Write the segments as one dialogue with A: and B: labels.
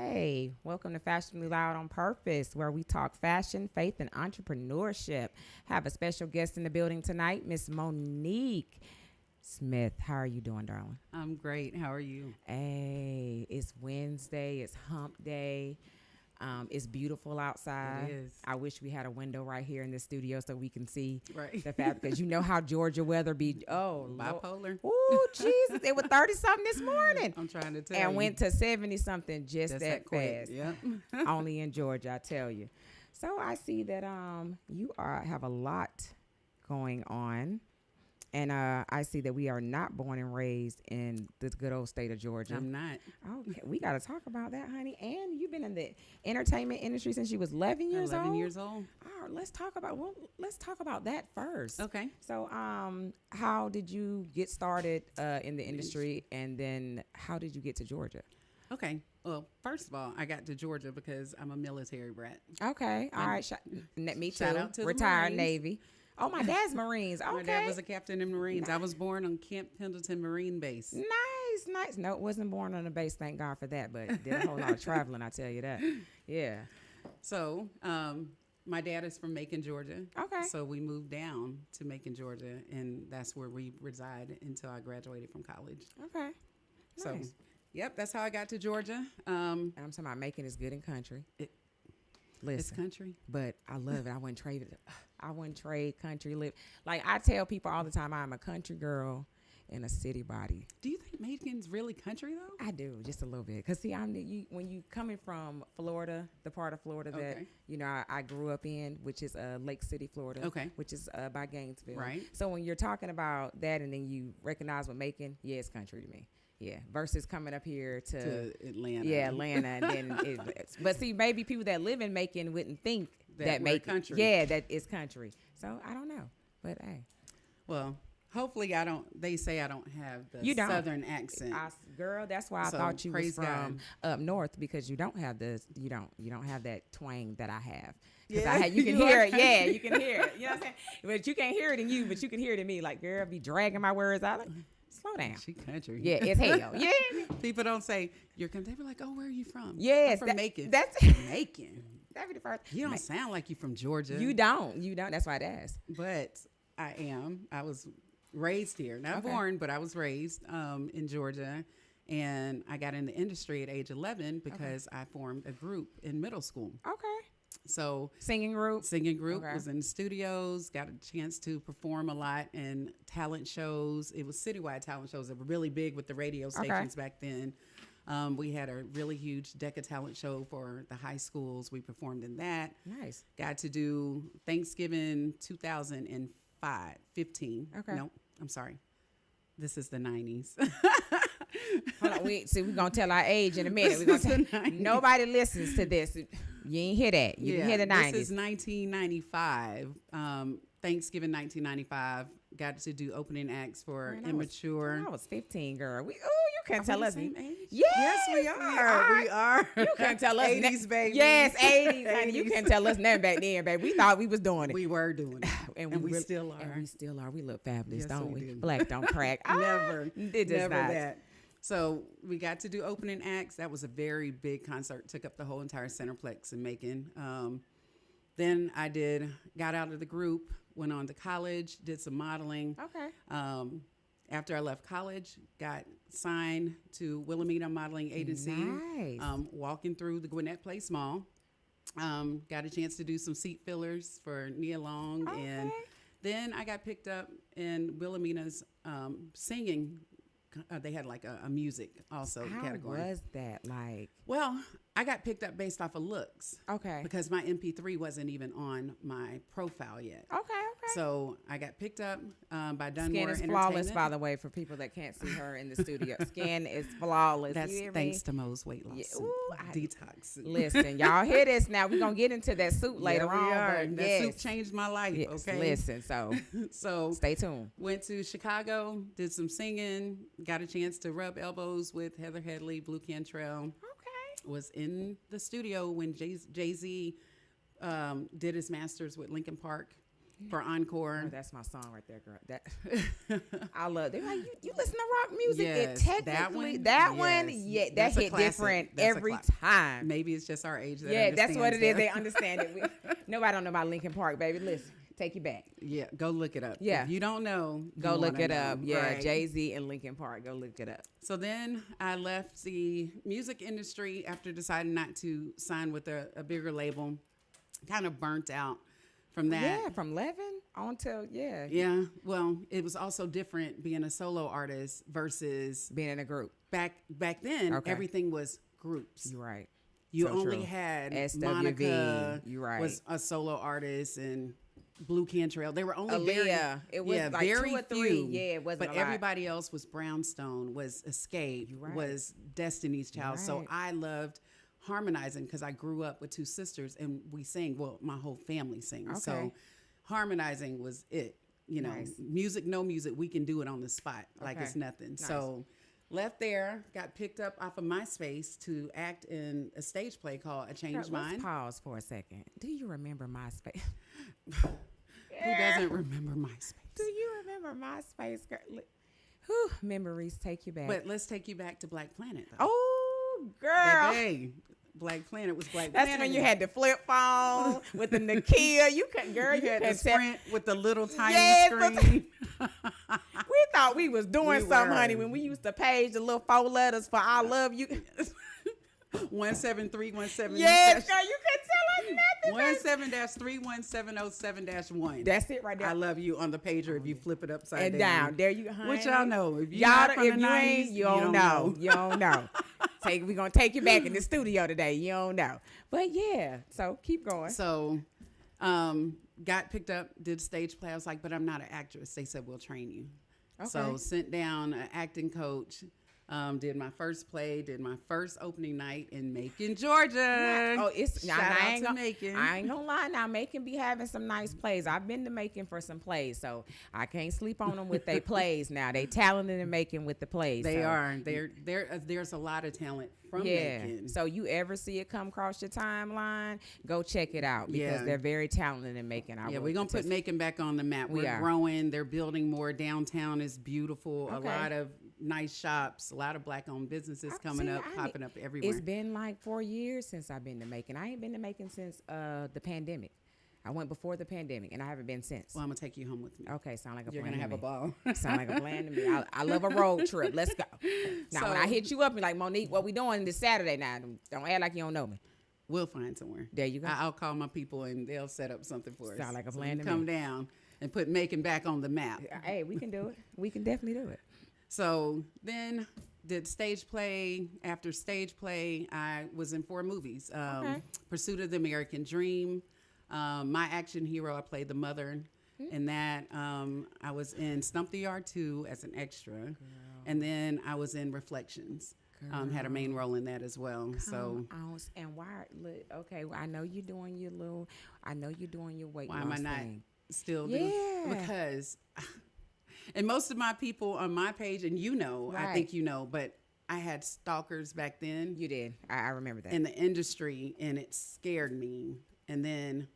A: Hey, welcome to Fashionably Loud on Purpose, where we talk fashion, faith, and entrepreneurship. Have a special guest in the building tonight, Miss Monique Smith. How are you doing, darling?
B: I'm great. How are you?
A: Hey, it's Wednesday. It's hump day. It's beautiful outside.
B: It is.
A: I wish we had a window right here in the studio so we can see
B: Right.
A: the fact, because you know how Georgia weather be. Oh,
B: Bipolar.
A: Oh, Jesus. It was 30-something this morning.
B: I'm trying to tell you.
A: And went to 70-something just that
B: quick.
A: fast.
B: Yep.
A: Only in Georgia, I tell you. So I see that you have a lot going on. And I see that we are not born and raised in the good old state of Georgia.
B: I'm not.
A: Okay, we got to talk about that, honey. And you've been in the entertainment industry since you was 11 years old.
B: 11 years old.
A: Oh, let's talk about that first.
B: Okay.
A: So, how did you get started in the industry, and then how did you get to Georgia?
B: Okay. Well, first of all, I got to Georgia because I'm a military brat.
A: Okay. All right. Me too.
B: Shout out to the
A: Retired
B: Marines.
A: Navy. Oh, my dad's Marines. Okay.
B: My dad was a captain in Marines. I was born on Camp Pendleton Marine Base.
A: Nice. No, wasn't born on a base. Thank God for that. But did a whole lot of traveling. I tell you that. Yeah.
B: So, my dad is from Macon, Georgia.
A: Okay.
B: So we moved down to Macon, Georgia, and that's where we reside until I graduated from college.
A: Okay.
B: So,
A: Nice.
B: yep, that's how I got to Georgia.
A: And I'm talking about making is good in country. Listen,
B: It's country.
A: but I love it. I wouldn't trade it. I wouldn't trade country live. Like I tell people all the time, I'm a country girl in a city body.
B: Do you think Macon's really country though?
A: I do, just a little bit. Cause see, when you coming from Florida, the part of Florida that
B: Okay.
A: I grew up in, which is Lake City, Florida.
B: Okay.
A: Which is by Gainesville.
B: Right.
A: So when you're talking about that, and then you recognize what Macon, yeah, it's country to me. Yeah. Versus coming up here
B: To Atlanta.
A: Yeah, Atlanta. And then but see, maybe people that live in Macon wouldn't think that
B: we're
A: Macon,
B: country.
A: yeah, that is country. So I don't know, but hey,
B: Well, hopefully I don't. They say I don't have the
A: You don't.
B: southern accent.
A: girl, that's why I
B: So,
A: thought you was
B: praise
A: from
B: God.
A: up north, because you don't have you don't have that twang that I have. Because
B: Yeah,
A: you can
B: you
A: hear
B: are
A: it. Yeah, you can hear it. You know what I'm saying? But you can't hear it in you, but you can hear it in me. Like, girl, be dragging my words out. Like, slow down.
B: She country.
A: Yeah, it's hell. Yeah.
B: People don't say you're country. They be like, "Oh, where are you from?"
A: Yes,
B: I'm from Macon.
A: That's
B: Macon.
A: that'd be the first.
B: You don't sound like you from Georgia.
A: You don't. That's why I asked.
B: But I am. I was raised here, not
A: Okay.
B: born, but I was raised in Georgia, and I got in the industry at age 11 because I formed a group in middle school.
A: Okay.
B: So
A: Singing group.
B: was in studios, got a chance to perform a lot in talent shows. It was citywide talent shows that were really big with the radio stations back then. We had a really huge DECA talent show for the high schools. We performed in that.
A: Nice.
B: Got to do Thanksgiving 15.
A: Okay.
B: Nope, I'm sorry. This is the 90s.
A: Hold on, we're gonna tell our age in a minute. We're gonna
B: This is the
A: tell,
B: 90s.
A: nobody listens to this. You ain't hear that. You didn't hear the 90s.
B: This is 1995. Thanksgiving 1995. Got to do opening acts for
A: Man, I
B: immature.
A: was 15, girl. You can't tell
B: we the
A: us.
B: same age?
A: Yes,
B: we are. We are.
A: You can't tell us.
B: 80s, baby.
A: Yes, 80s. Honey, you
B: 80s.
A: can't tell us nothing back then, baby. We thought we was doing it.
B: We were doing it.
A: And
B: we
A: really-
B: still are.
A: And we still are. We look fabulous,
B: Yes,
A: don't
B: we
A: we?
B: do.
A: Black don't crack.
B: Never.
A: It does
B: Never
A: not.
B: that. So we got to do opening acts. That was a very big concert. Took up the whole entire Centerplex in Macon. Then I got out of the group, went on to college, did some modeling.
A: Okay.
B: After I left college, got signed to Wilhelmina Modeling Agency.
A: Nice.
B: Walking through the Gwinnett Place Mall. Got a chance to do some seat fillers for Nia Long.
A: Okay.
B: And then I got picked up in Wilhelmina's singing. They had like a music also
A: How
B: category.
A: was that like?
B: Well, I got picked up based off of looks.
A: Okay.
B: Because my MP3 wasn't even on my profile yet.
A: Okay.
B: So I got picked up by Dunmore
A: Skin is
B: Entertainment.
A: flawless, by the way, for people that can't see her in the studio. Skin is flawless.
B: That's
A: You hear
B: thanks
A: me?
B: to Mo's weight loss
A: Yeah,
B: suit.
A: ooh,
B: Detox.
A: Listen, y'all hear this now. We're going to get into that suit later
B: Yeah, we
A: on.
B: are.
A: But
B: That
A: yes.
B: soup changed my life.
A: Yes,
B: Okay.
A: listen, so
B: So
A: stay tuned.
B: went to Chicago, did some singing, got a chance to rub elbows with Heather Headley, Blue Cantrell.
A: Okay.
B: Was in the studio when Jay-Z did his masters with Linkin Park. for encore.
A: Oh, that's my song right there, girl. That I love. They're like, you listen to rock music.
B: Yes,
A: It technically that one, yeah, that
B: that's
A: hit different every time.
B: Maybe it's just our age.
A: Yeah, that's what it is. They understand it. Nobody don't know about Linkin Park, baby. Listen, take you back.
B: Yeah, go look it up.
A: Yeah,
B: if you don't know,
A: go look it up. Yeah,
B: right.
A: Jay-Z and Linkin Park. Go look it up.
B: So then I left the music industry after deciding not to sign with a bigger label. Kind of burnt out from that.
A: Yeah, from Levin on till
B: Yeah. Well, it was also different being a solo artist versus
A: being in a group.
B: Back then, everything was groups.
A: You're right.
B: You
A: so
B: only
A: true.
B: had
A: SWV.
B: Monica.
A: You're right.
B: Was a solo artist and Blue Cantrell. They were only
A: Aaliyah. It was like
B: very
A: 2 or 3.
B: few.
A: Yeah, it wasn't.
B: But
A: a lot.
B: everybody else was Brownstone, was Escape,
A: Right.
B: was Destiny's Child.
A: Right.
B: So I loved harmonizing because I grew up with 2 sisters and we sing. Well, my whole family sings.
A: Okay.
B: So harmonizing was it. You know,
A: Nice.
B: music, no music, we can do it on the spot like
A: Okay.
B: it's nothing.
A: Nice.
B: So left there, got picked up off of MySpace to act in a stage play called A Changed
A: Girl,
B: Mind.
A: let's pause for a second. Do you remember MySpace?
B: Who doesn't remember MySpace?
A: Do you remember MySpace? Girl? Whew, memories take you back.
B: But let's take you back to Black Planet, though.
A: Oh, girl.
B: Hey, Black Planet was Black
A: That's
B: Planet.
A: when you had the flip phone with the Nokia. You could, girl,
B: you had the
A: could
B: Sprint with the little tiny
A: Yes,
B: screen.
A: We thought we was doing
B: We
A: something,
B: were.
A: honey, when we used to page the little 4 letters for I love you.
B: 17317.
A: Yes, girl, you couldn't tell us nothing.
B: 17-31707-1.
A: That's it right there.
B: I love you on the pager if you flip it upside
A: and down. There you go, honey.
B: Which y'all know. If you
A: y'all,
B: not from
A: if
B: the
A: you
B: 90s,
A: ain't, you don't know. You don't know. We're going to take you back in the studio today. You don't know. But yeah, so keep going.
B: So, got picked up, did stage play. I was like, but I'm not an actress. They said, we'll train you.
A: Okay.
B: So sent down an acting coach, did my first play, did my first opening night in Macon, Georgia.
A: Oh, it's
B: Shout out to Macon.
A: I ain't gonna lie now. Macon be having some nice plays. I've been to Macon for some plays, so I can't sleep on them with their plays now. They talented in Macon with the plays.
B: They
A: so.
B: are. There's a lot of talent from Macon.
A: So you ever see it come across your timeline, go check it out because they're very talented in Macon.
B: We're going to put Macon back on the map. We're growing. They're building more. Downtown is beautiful.
A: Okay.
B: A lot of nice shops, a lot of Black-owned businesses popping up everywhere.
A: It's been like 4 years since I've been to Macon. I ain't been to Macon since the pandemic. I went before the pandemic, and I haven't been since.
B: Well, I'm going to take you home with me.
A: Okay, sound like a
B: You're
A: plan
B: going to have a ball.
A: Sound like a plan to me. I love a road trip. Let's go. Now, when I hit you up, you're like, Monique, what we doing this Saturday now? Don't act like you don't know me.
B: We'll find somewhere.
A: There you go.
B: I'll call my people, and they'll set up something for us.
A: Sound like a plan to me.
B: Come down and put Macon back on the map.
A: Hey, we can do it. We can definitely do it.
B: So then did stage play. After stage play, I was in 4 movies. Pursuit of the American Dream, My Action Hero, I played the mother. In that, I was in Stump the Yard 2 as an extra. Girl. And then I was in Reflections. Had a main role in that as well.
A: And why? Look, okay, well, I know you're doing your weight
B: why
A: loss
B: am I not
A: thing.
B: still doing? Because, and most of my people on my page, and I think you know, but I had stalkers back then.
A: You did. I remember that.
B: In the industry, and it scared me. And then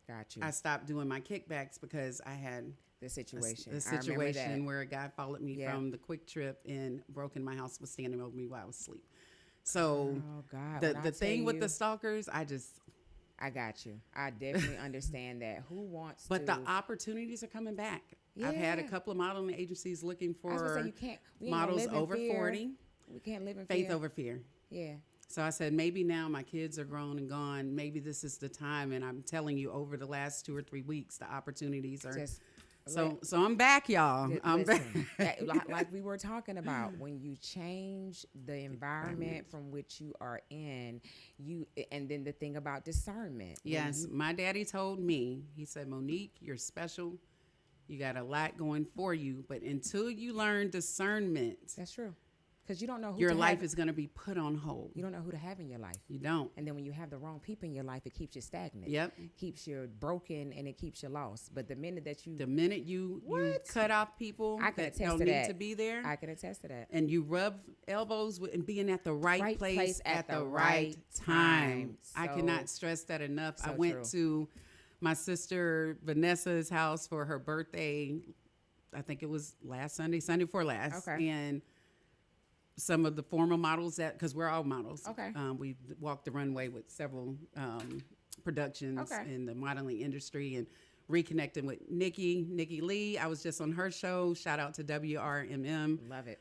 A: got you.
B: I stopped doing my kickbacks because I had
A: the situation.
B: The situation where a guy followed me from the Quick Trip and broke in my house, was standing over me while I was asleep. So the thing with the stalkers,
A: I got you. I definitely understand that. Who wants to?
B: But the opportunities are coming back. Yeah. I've had a couple of modeling agencies looking for models over 40.
A: We can't live in
B: faith over fear.
A: Yeah.
B: So I said, maybe now my kids are grown and gone. Maybe this is the time. And I'm telling you, over the last 2 or 3 weeks, the opportunities are. So I'm back, y'all. I'm back.
A: Like we were talking about, when you change the environment from which you are in, and then the thing about discernment.
B: Yes, my daddy told me, he said, Monique, you're special. You got a lot going for you. But until you learn discernment.
A: That's true. Because you don't know who
B: your life is going to be put on hold.
A: You don't know who to have in your life.
B: You don't.
A: And then when you have the wrong people in your life, it keeps you stagnant.
B: Yep.
A: Keeps you broken, and it keeps you lost. But the minute you
B: cut off people that don't need to be there.
A: I can attest to that.
B: And you rub elbows with, and being at the right place at the right time. I cannot stress that enough. I went to my sister Vanessa's house for her birthday. I think it was last Sunday before last.
A: Okay.
B: And some of the former models because we're all models.
A: Okay.
B: We walked the runway with several productions in the modeling industry and reconnecting with Nikki Lee. I was just on her show. Shout out to WRMM.
A: Love it.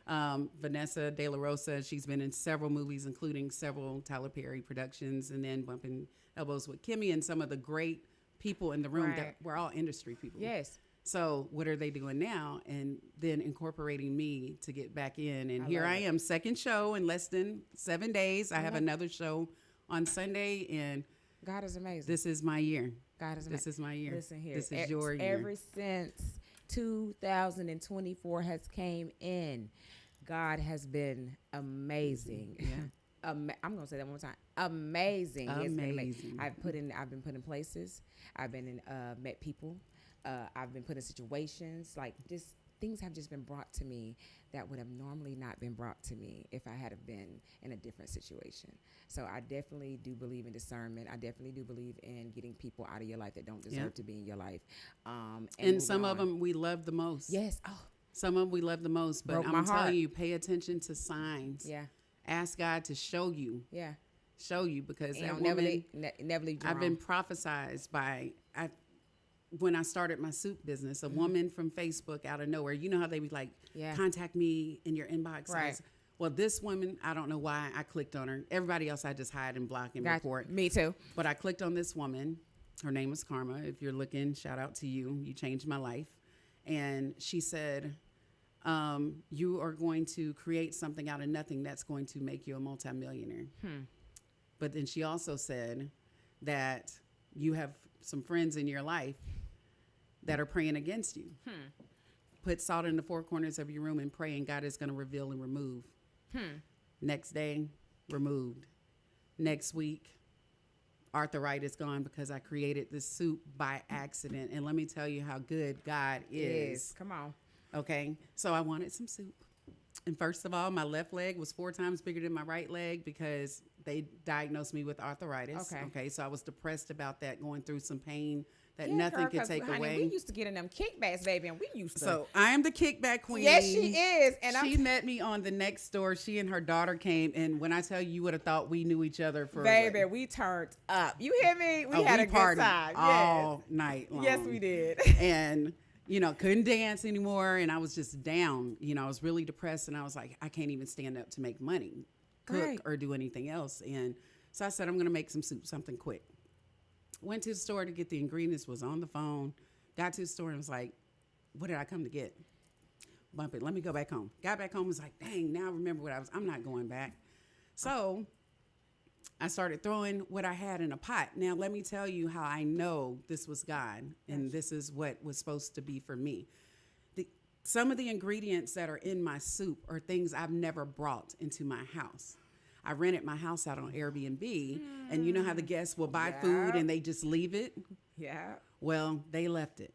B: Vanessa De La Rosa. She's been in several movies, including several Tyler Perry productions, and then bumping elbows with Kimmy and some of the great people in the room that were all industry people.
A: Yes.
B: So what are they doing now? And then incorporating me to get back in. And here I am, second show in less than 7 days. I have another show on Sunday, and
A: God is amazing.
B: this is my year.
A: God is amazing.
B: This is my year.
A: Listen here.
B: This is your year.
A: Ever since 2024 has came in, God has been amazing.
B: Yeah.
A: I'm gonna say that one more time. Amazing. He has been
B: Amazing.
A: I've been put in places. I've been in met people. I've been put in situations like just things have just been brought to me that would have normally not been brought to me if I had have been in a different situation. So I definitely do believe in discernment. I definitely do believe in getting people out of your life that don't deserve to be in your life.
B: And some of them we love the most.
A: Yes. Oh.
B: Some of them we love the most. But
A: Broke
B: I'm
A: my heart.
B: telling you, pay attention to signs.
A: Yeah.
B: Ask God to show you.
A: Yeah.
B: Show you because
A: And
B: that
A: never
B: woman,
A: never leave.
B: I've been prophesied by. When I started my soup business, a woman from Facebook out of nowhere, you know how they be like, contact me in your inbox.
A: Right.
B: Well, this woman, I don't know why I clicked on her. Everybody else I just hide and block and report.
A: Me too.
B: But I clicked on this woman. Her name was Karma. If you're looking, shout out to you. You changed my life. And she said, you are going to create something out of nothing that's going to make you a multimillionaire. But then she also said that you have some friends in your life that are praying against you. Put salt in the four corners of your room and pray, and God is going to reveal and remove. Next day, removed. Next week, arthritis gone because I created this soup by accident. And let me tell you how good God is.
A: Come on.
B: Okay, so I wanted some soup. And first of all, my left leg was 4 times bigger than my right leg because they diagnosed me with arthritis. Okay, so I was depressed about that, going through some pain that nothing could take away.
A: We used to get in them kickbacks, baby, and we used to.
B: So I am the kickback queen.
A: Yes, she is. And
B: she met me on the next door. She and her daughter came, and when I tell you, you would have thought we knew each other for
A: baby, we turned up. You hear me? We had a good time
B: all night long.
A: Yes, we did.
B: And couldn't dance anymore, and I was just down. I was really depressed, and I was like, I can't even stand up to make money, cook, or do anything else. And so I said, I'm going to make some soup, something quick. Went to the store to get the ingredients, was on the phone, got to the store and was like, what did I come to get? Bump it. Let me go back home. Got back home, was like, dang, now I remember I'm not going back. So I started throwing what I had in a pot. Now, let me tell you how I know this was God and this is what was supposed to be for me. Some of the ingredients that are in my soup are things I've never brought into my house. I rented my house out on Airbnb, and you know how the guests will buy food and they just leave it?
A: Yeah.
B: Well, they left it,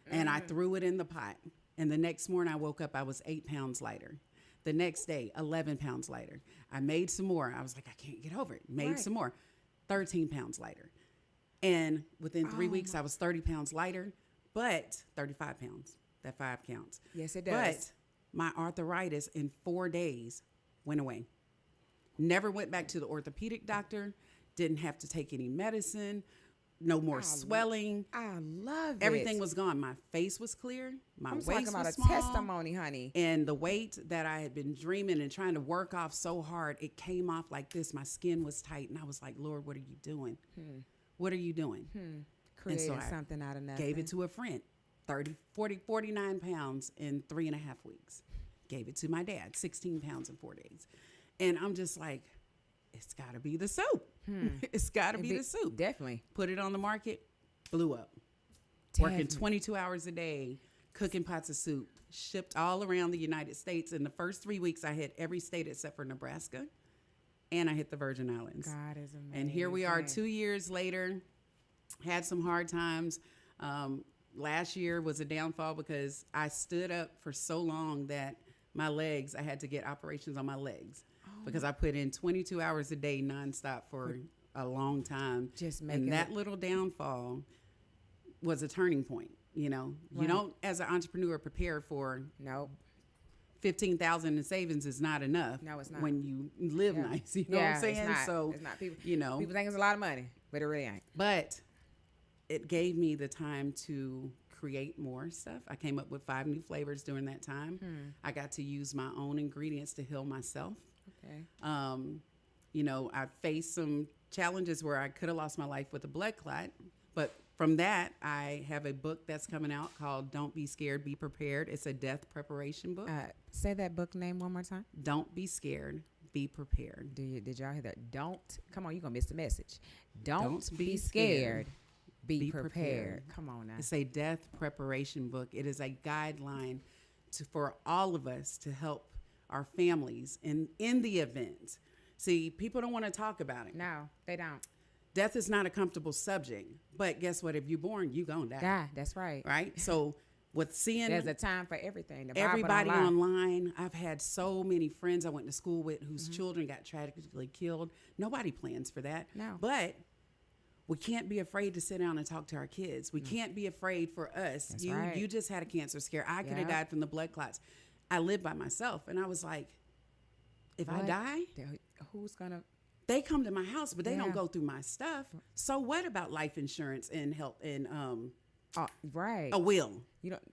B: and I threw it in the pot. And the next morning I woke up, I was 8 pounds lighter. The next day, 11 pounds lighter. I made some more. I was like, I can't get over it. Made some more. 13 pounds lighter. And within 3 weeks, I was 30 pounds lighter, but 35 pounds. That 5 counts.
A: Yes, it does.
B: But my arthritis in 4 days went away. Never went back to the orthopedic doctor. Didn't have to take any medicine. No more swelling.
A: I love it.
B: Everything was gone. My face was clear. My waist was small.
A: I'm talking about a testimony, honey.
B: And the weight that I had been dreaming and trying to work off so hard, it came off like this. My skin was tight. And I was like, Lord, what are you doing? What are you doing?
A: Creating something out of nothing.
B: Gave it to a friend. 49 pounds in 3.5 weeks. Gave it to my dad. 16 pounds in 4 days. And I'm just like, it's got to be the soup. It's got to be the soup.
A: Definitely.
B: Put it on the market, blew up. Working 22 hours a day, cooking pots of soup, shipped all around the United States. In the first 3 weeks, I hit every state except for Nebraska, and I hit the Virgin Islands.
A: God is amazing.
B: And here we are 2 years later, had some hard times. Last year was a downfall because I stood up for so long that I had to get operations on my legs. Because I put in 22 hours a day nonstop for a long time.
A: Just making
B: and that little downfall was a turning point. You know, you don't, as an entrepreneur, prepare for
A: Nope.
B: 15,000 in savings is not enough.
A: No, it's not.
B: When you live nice, you know what I'm saying?
A: It's not.
B: So
A: It's not. People,
B: you know,
A: people think it's a lot of money, but it really ain't.
B: but it gave me the time to create more stuff. I came up with 5 new flavors during that time. I got to use my own ingredients to heal myself.
A: Okay.
B: You know, I faced some challenges where I could have lost my life with a blood clot, but from that, I have a book that's coming out called Don't Be Scared, Be Prepared. It's a death preparation book.
A: Say that book name one more time.
B: Don't be scared, be prepared.
A: Did y'all hear that? Come on, you're going to miss the message. Don't be scared. Be prepared. Come on now.
B: It's a death preparation book. It is a guideline for all of us to help our families in the event. See, people don't want to talk about it.
A: No, they don't.
B: Death is not a comfortable subject, but guess what? If you're born, you're going to die.
A: Die, that's right.
B: Right? So with seeing
A: there's a time for everything. The
B: everybody online, I've had so many friends I went to school with whose children got tragically killed. Nobody plans for that.
A: No.
B: But we can't be afraid to sit down and talk to our kids. We can't be afraid for us.
A: That's
B: you
A: right.
B: you just had a cancer scare. I could have died from the blood clots. I lived by myself, and I was like, if I die,
A: who's gonna?
B: They come to my house, but they don't go through my stuff. So what about life insurance and health and
A: right.
B: a will?
A: You don't.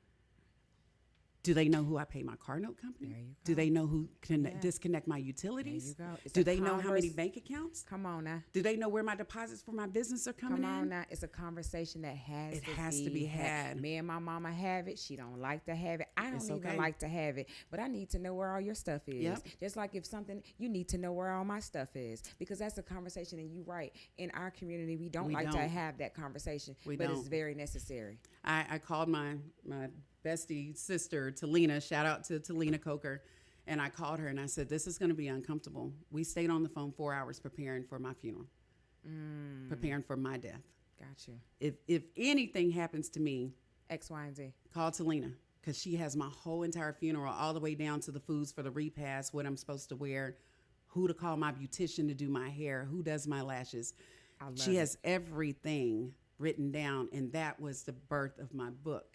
B: Do they know who I pay my car note company?
A: There you go.
B: Do they know who can disconnect my utilities?
A: There you go. It's
B: Do they know how many bank accounts?
A: Come on now.
B: Do they know where my deposits for my business are coming in?
A: Come on now. It's a conversation that has
B: to be had.
A: Me and my mama have it. She don't like to have it. I don't even like to have it. But I need to know where all your stuff is.
B: Yep.
A: Just like if something, you need to know where all my stuff is. Because that's a conversation, and you're right. In our community, we don't like to have that conversation. But it's very necessary.
B: I called my bestie sister, Talina. Shout out to Talina Coker. And I called her and I said, this is going to be uncomfortable. We stayed on the phone 4 hours preparing for my funeral, preparing for my death.
A: Got you.
B: If anything happens to me,
A: X, Y, and Z.
B: Call Talina, because she has my whole entire funeral, all the way down to the foods for the repast, what I'm supposed to wear, who to call my beautician to do my hair, who does my lashes. She has everything written down, and that was the birth of my book.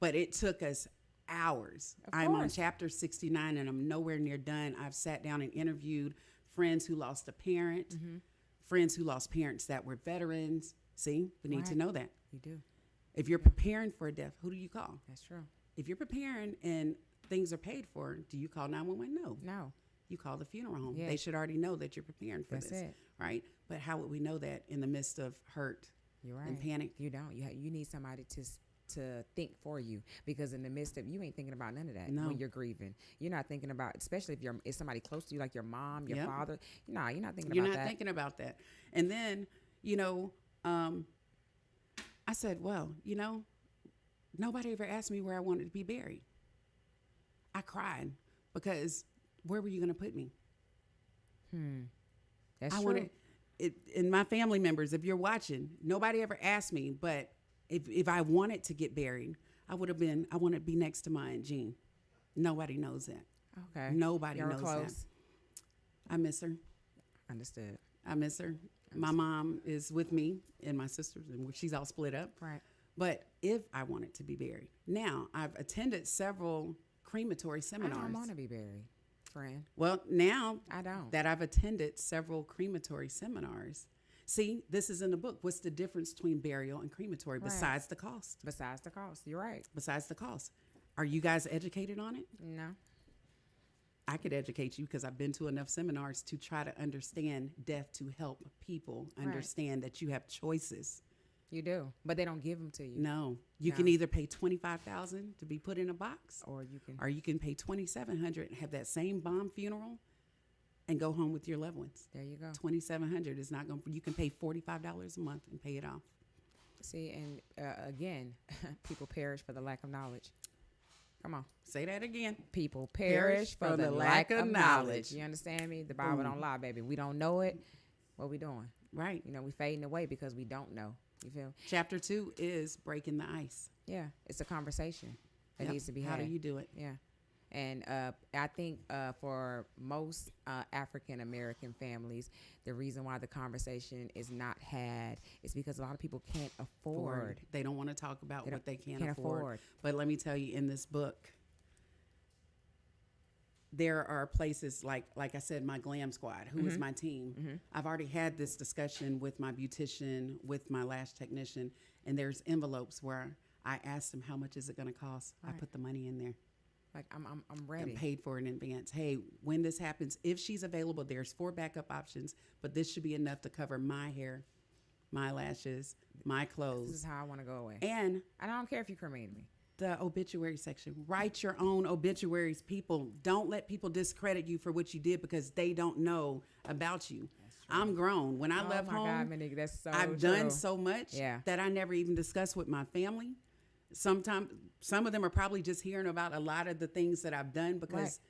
B: But it took us hours. I'm on chapter 69, and I'm nowhere near done. I've sat down and interviewed friends who lost a parent, friends who lost parents that were veterans. See, we need to know that.
A: We do.
B: If you're preparing for a death, who do you call?
A: That's true.
B: If you're preparing and things are paid for, do you call 911?
A: No.
B: You call the funeral home.
A: Yes.
B: They should already know that you're preparing for
A: That's
B: this,
A: it.
B: right? But how would we know that in the midst of hurt and panic?
A: You don't. You need somebody to think for you, because in the midst of, you ain't thinking about none of that when you're grieving. You're not thinking about, especially if it's somebody close to you, like your mom, your father. No, you're not thinking about that.
B: You're not thinking about that. And then, I said, well, nobody ever asked me where I wanted to be buried. I cried because where were you going to put me?
A: That's
B: I
A: true.
B: wanted it, and my family members, if you're watching, nobody ever asked me, but if I wanted to get buried, I want to be next to my Aunt Jean. Nobody knows that.
A: Okay.
B: Nobody
A: You're
B: knows
A: close.
B: that. I miss her.
A: Understood.
B: I miss her. My mom is with me and my sisters, and she's all split up.
A: Right.
B: But if I wanted to be buried, now I've attended several crematory seminars.
A: I don't want to be buried, friend.
B: Well, now
A: I don't.
B: that I've attended several crematory seminars, see, this is in the book. What's the difference between burial and crematory besides the cost?
A: Besides the cost. You're right.
B: Besides the cost. Are you guys educated on it?
A: No.
B: I could educate you because I've been to enough seminars to try to understand death, to help people understand that you have choices.
A: You do, but they don't give them to you.
B: No, you can either pay $25,000 to be put in a box,
A: or you can
B: pay $2,700 and have that same bomb funeral and go home with your loved ones.
A: There you go.
B: $2,700 is not going. You can pay $45 a month and pay it off.
A: See, and again, people perish for the lack of knowledge. Come on.
B: Say that again.
A: People perish for the lack of knowledge. You understand me? The Bible don't lie, baby. We don't know it. What we doing?
B: Right.
A: We fading away because we don't know. You feel?
B: Chapter 2 is breaking the ice.
A: Yeah. It's a conversation that needs to be had.
B: How do you do it?
A: Yeah. And I think for most African American families, the reason why the conversation is not had is because a lot of people can't afford.
B: They don't want to talk about what they can't
A: afford.
B: afford. But let me tell you, in this book, there are places like I said, my glam squad, who is my team. I've already had this discussion with my beautician, with my lash technician, and there's envelopes where I asked them, how much is it going to cost? Right. I put the money in there.
A: Like I'm ready.
B: And paid for it in advance. Hey, when this happens, if she's available, there's 4 backup options, but this should be enough to cover my hair, my lashes, my clothes.
A: This is how I want to go away.
B: And
A: I don't care if you cremated me.
B: The obituary section. Write your own obituaries, people. Don't let people discredit you for what you did because they don't know about you. I'm grown. When I left home,
A: God, Monique, that's so
B: I've
A: true.
B: done so much that I never even discussed with my family. Sometimes some of them are probably just hearing about a lot of the things that I've done because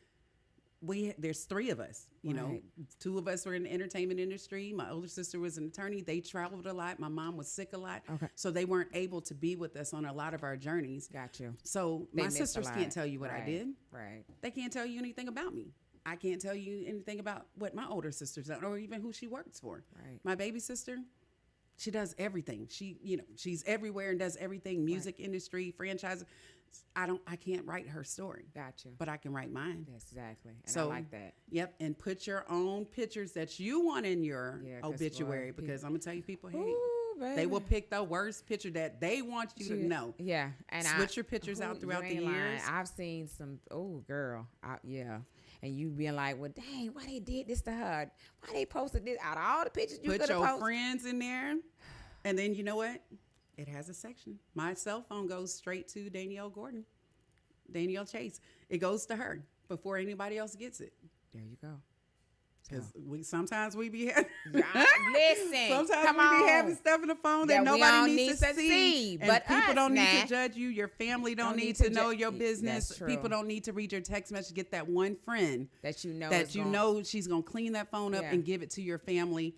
B: there's 3 of us, you know, 2 of us were in the entertainment industry. My older sister was an attorney. They traveled a lot. My mom was sick a lot. Okay. So they weren't able to be with us on a lot of our journeys.
A: Got you.
B: So my sisters can't tell you what I did.
A: Right.
B: They can't tell you anything about me. I can't tell you anything about what my older sister's done or even who she works for.
A: Right.
B: My baby sister, she does everything. She's everywhere and does everything. Music industry, franchise. I can't write her story.
A: Gotcha.
B: But I can write mine.
A: Yes, exactly. And
B: so,
A: I like that.
B: Yep. And put your own pictures that you want in your obituary because I'm going to tell you people, hey, they will pick the worst picture that they want you to know.
A: Yeah. And
B: switch your pictures out throughout the years.
A: I've seen some, girl. And you being like, well, dang, why they did this to her? Why they posted this out of all the pictures you could have posted?
B: Put your friends in there. And then you know what? It has a section. My cell phone goes straight to Danielle Chase. It goes to her before anybody else gets it.
A: There you go.
B: Because sometimes we be having,
A: listen.
B: Sometimes we be having stuff in the phone that nobody needs to see.
A: But
B: people don't need to judge you. Your family don't need to know your business. People don't need to read your text message. Get that one friend
A: that you
B: know she's gonna clean that phone up and give it to your family.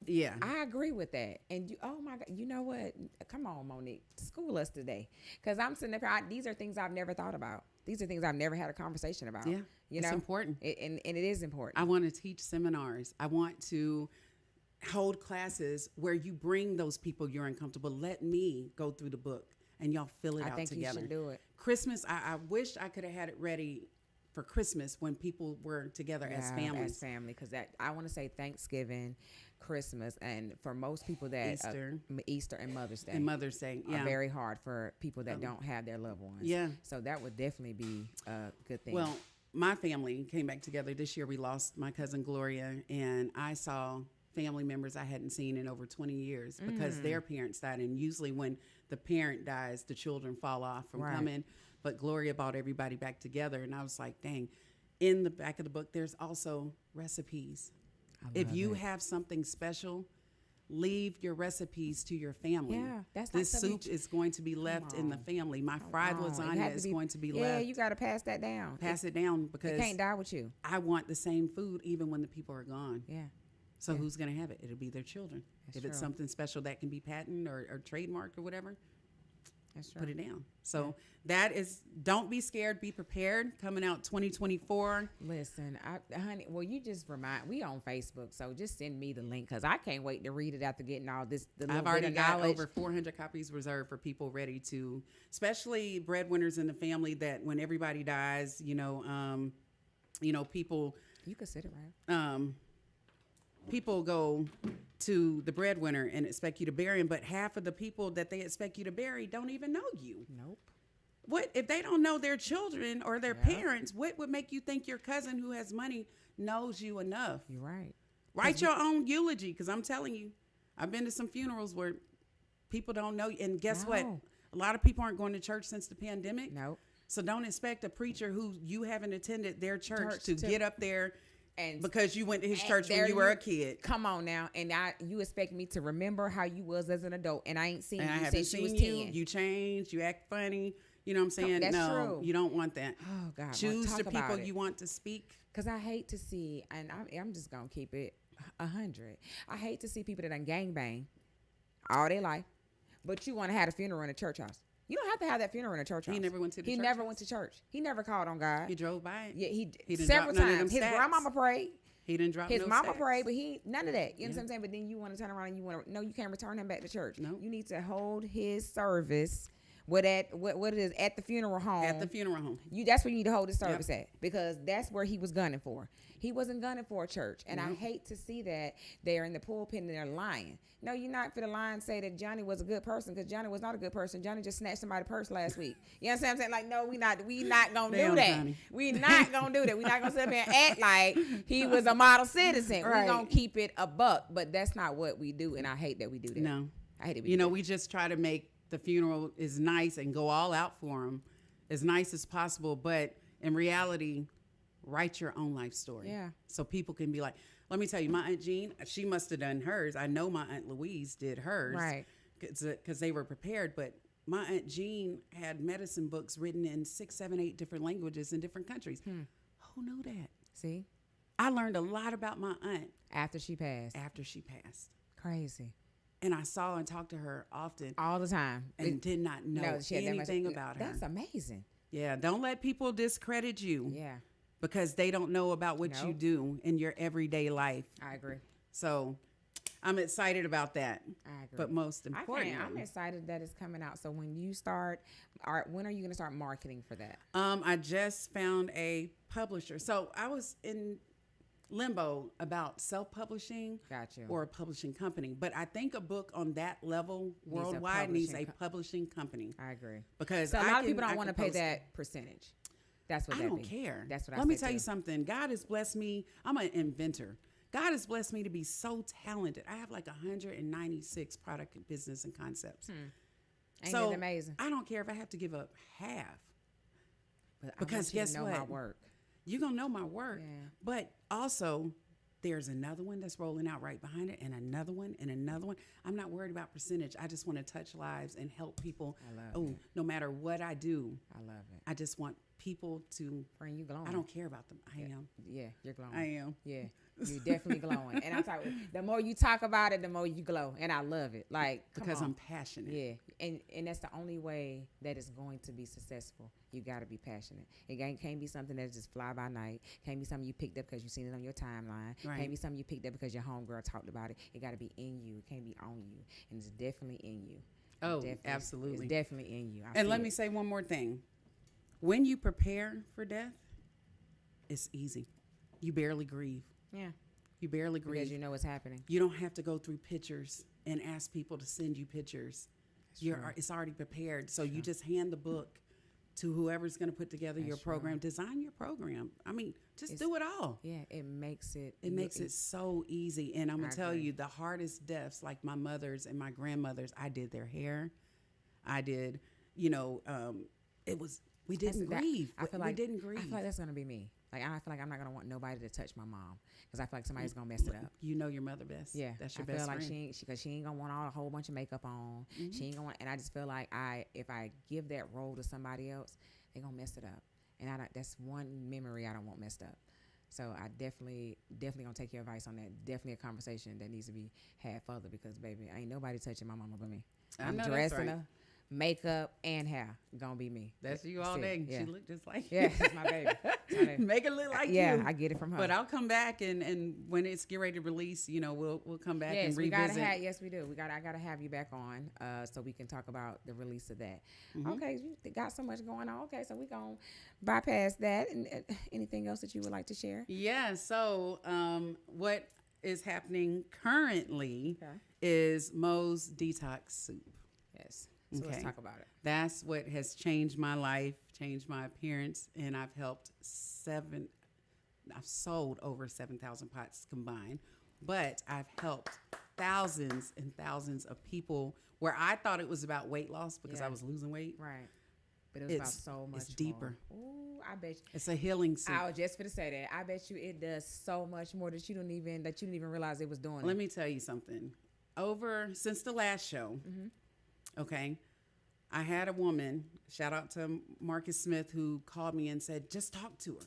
B: Yeah,
A: I agree with that. And oh my God, you know what? Come on, Monique, school us today, because I'm sitting there. These are things I've never thought about. These are things I've never had a conversation about.
B: Yeah, it's important,
A: and it is important.
B: I want to teach seminars. I want to hold classes where you bring those people you're uncomfortable. Let me go through the book and y'all fill it out together. I think you should
A: do it.
B: Christmas, I wish I could have had it ready for Christmas when people were together as families.
A: As family, because I want to say Thanksgiving, Christmas, and for most people that Easter and Mother's Day. Are very hard for people that don't have their loved ones.
B: Yeah.
A: So that would definitely be a good thing.
B: Well, my family came back together this year. We lost my cousin Gloria, and I saw family members I hadn't seen in over 20 years because their parents died. And usually when the parent dies, the children fall off from coming. But Gloria brought everybody back together, and I was like, dang. In the back of the book, there's also recipes. If you have something special, leave your recipes to your family.
A: Yeah,
B: this soup is going to be left in the family. My fried lasagna is going to be left.
A: Yeah, you got to pass that down.
B: Pass it down because
A: it can't die with you.
B: I want the same food even when the people are gone.
A: Yeah.
B: So who's going to have it? It'll be their children. If it's something special that can be patent or trademarked or whatever, put it down. So that is, don't be scared, be prepared. Coming out 2024.
A: Listen, honey, well, you just we on Facebook, so just send me the link because I can't wait to read it after getting all this.
B: I've already got over 400 copies reserved for people ready to, especially breadwinners in the family, that when everybody dies, people.
A: You could sit it right.
B: People go to the breadwinner and expect you to bury him, but half of the people that they expect you to bury don't even know you.
A: Nope.
B: What if they don't know their children or their parents? What would make you think your cousin who has money knows you enough?
A: You're right.
B: Write your own eulogy, because I'm telling you, I've been to some funerals where people don't know you. And guess what? A lot of people aren't going to church since the pandemic.
A: Nope.
B: So don't expect a preacher who you haven't attended their church to get up there.
A: And
B: because you went to his church when you were a kid.
A: Come on now. And you expect me to remember how you was as an adult, and I ain't seen
B: and
A: you since you was 10.
B: You changed, you act funny. You know what I'm saying?
A: That's true.
B: You don't want that.
A: Oh, God.
B: Choose the people you want to speak.
A: Because I hate to see, and I'm just going to keep it 100. I hate to see people that done gangbang all their life, but you want to have a funeral in a church house. You don't have to have that funeral in a church house.
B: He never went to the
A: He
B: church
A: never
B: house?
A: went to church. He never called on God.
B: He drove by it.
A: Yeah, he
B: didn't
A: several
B: drop none of them
A: times. His
B: stats.
A: grandmama prayed.
B: He didn't drop
A: His
B: no
A: mama
B: stats.
A: prayed, but he none of that. You know
B: Yeah.
A: what I'm saying? But then you want to turn around and you want to no, you can't return him back to church.
B: No.
A: You need to hold his service. What it is at the funeral home.
B: At the funeral home.
A: That's where you need to hold his service at, because that's where he was gunning for. He wasn't gunning for a church, and I hate to see that they're in the pulpit and they're lying. No, you're not for the lie and say that Johnny was a good person, because Johnny was not a good person. Johnny just snatched somebody's purse last week. You know what I'm saying? Like, no, we not gonna do that.
B: Johnny.
A: We not gonna do that. We not gonna sit up here and act like he was a model citizen.
B: Right.
A: We gonna keep it a buck, but that's not what we do, and I hate that we do that.
B: No.
A: I hate it.
B: We just try to make the funeral is nice and go all out for him, as nice as possible. But in reality, write your own life story.
A: Yeah.
B: So people can be like, let me tell you, my Aunt Jean, she must have done hers. I know my Aunt Louise did hers.
A: Right.
B: Because they were prepared. But my Aunt Jean had medicine books written in 6, 7, 8 different languages in different countries. Who knew that?
A: See,
B: I learned a lot about my aunt
A: after she passed. Crazy.
B: And I saw and talked to her often.
A: All the time.
B: And did not know
A: she had that
B: anything
A: much,
B: about her.
A: That's amazing.
B: Yeah, don't let people discredit you.
A: Yeah.
B: Because they don't know about what you do in your everyday life.
A: I agree.
B: So I'm excited about that.
A: I agree.
B: But most importantly,
A: I'm excited that it's coming out. So when you start, when are you going to start marketing for that?
B: I just found a publisher. So I was in limbo about self-publishing or a publishing company. But I think a book on that level worldwide needs a publishing company.
A: I agree.
B: Because
A: so a lot of people don't want to pay that percentage. That's what
B: I don't care.
A: That's what I
B: Let me
A: said
B: tell
A: too.
B: you something. God has blessed me. I'm an inventor. God has blessed me to be so talented. I have like 196 product, business, and concepts.
A: Ain't it amazing?
B: I don't care if I have to give up half.
A: But
B: because
A: guess
B: what?
A: My work.
B: You're going to know my work.
A: Yeah.
B: But also, there's another one that's rolling out right behind it, and another one, and another one. I'm not worried about percentage. I just want to touch lives and help people.
A: I love it.
B: No matter what I do.
A: I love it.
B: I just want people to.
A: Friend, you glowing.
B: I don't care about them. I am.
A: Yeah, you're glowing.
B: I am.
A: Yeah, you're definitely glowing. And I'm talking. The more you talk about it, the more you glow, and I love it. Like
B: because I'm passionate.
A: Yeah, and that's the only way that it's going to be successful. You got to be passionate. It can't be something that's just fly by night. Can't be something you picked up because you seen it on your timeline.
B: Right.
A: Can't be something you picked up because your homegirl talked about it. It got to be in you. It can't be on you, and it's definitely in you.
B: Oh, absolutely.
A: It's definitely in you.
B: And let me say one more thing. When you prepare for death, it's easy. You barely grieve.
A: Yeah.
B: You barely grieve.
A: Because you know what's happening.
B: You don't have to go through pictures and ask people to send you pictures. It's already prepared. So you just hand the book to whoever's going to put together your program. Design your program. I mean, just do it all.
A: Yeah, it makes it.
B: It makes it so easy. And I'm going to tell you, the hardest deaths, like my mother's and my grandmother's, I did their hair. I did, it was, we didn't grieve. We didn't grieve.
A: I feel like that's going to be me. Like, I feel like I'm not going to want nobody to touch my mom because I feel like somebody's going to mess it up.
B: You know your mother best.
A: Yeah.
B: That's your best friend.
A: I feel like she ain't going to want a whole bunch of makeup on. Mm-hmm. She ain't going to want, and I just feel like if I give that role to somebody else, they're going to mess it up. And that's one memory I don't want messed up. So I definitely going to take your advice on that. Definitely a conversation that needs to be had further because, baby, ain't nobody touching my mama but me. I'm dressing her. Makeup and hair gonna be me.
B: That's you all day. Yeah. She looked just like
A: you. Yeah, it's my baby.
B: Make it look like you.
A: Yeah, I get it from her.
B: But I'll come back and when it's get ready to release, we'll come back and revisit.
A: Yes, we do. I gotta have you back on so we can talk about the release of that. Mm-hmm. Okay, you got so much going on. Okay, so we gonna bypass that. And anything else that you would like to share?
B: Yeah. So what is happening currently is Mo's Detox Soup.
A: Yes. So let's talk about it.
B: That's what has changed my life, changed my appearance, and I've sold over 7,000 pots combined, but I've helped thousands and thousands of people where I thought it was about weight loss because I was losing weight.
A: Right. But it was about so much
B: It's deeper.
A: Ooh, I bet you.
B: It's a healing soup.
A: I was just going to say that. I bet you it does so much more that you didn't even realize it was doing.
B: Let me tell you something. Since the last show, okay, I had a woman, shout out to Marcus Smith, who called me and said, just talk to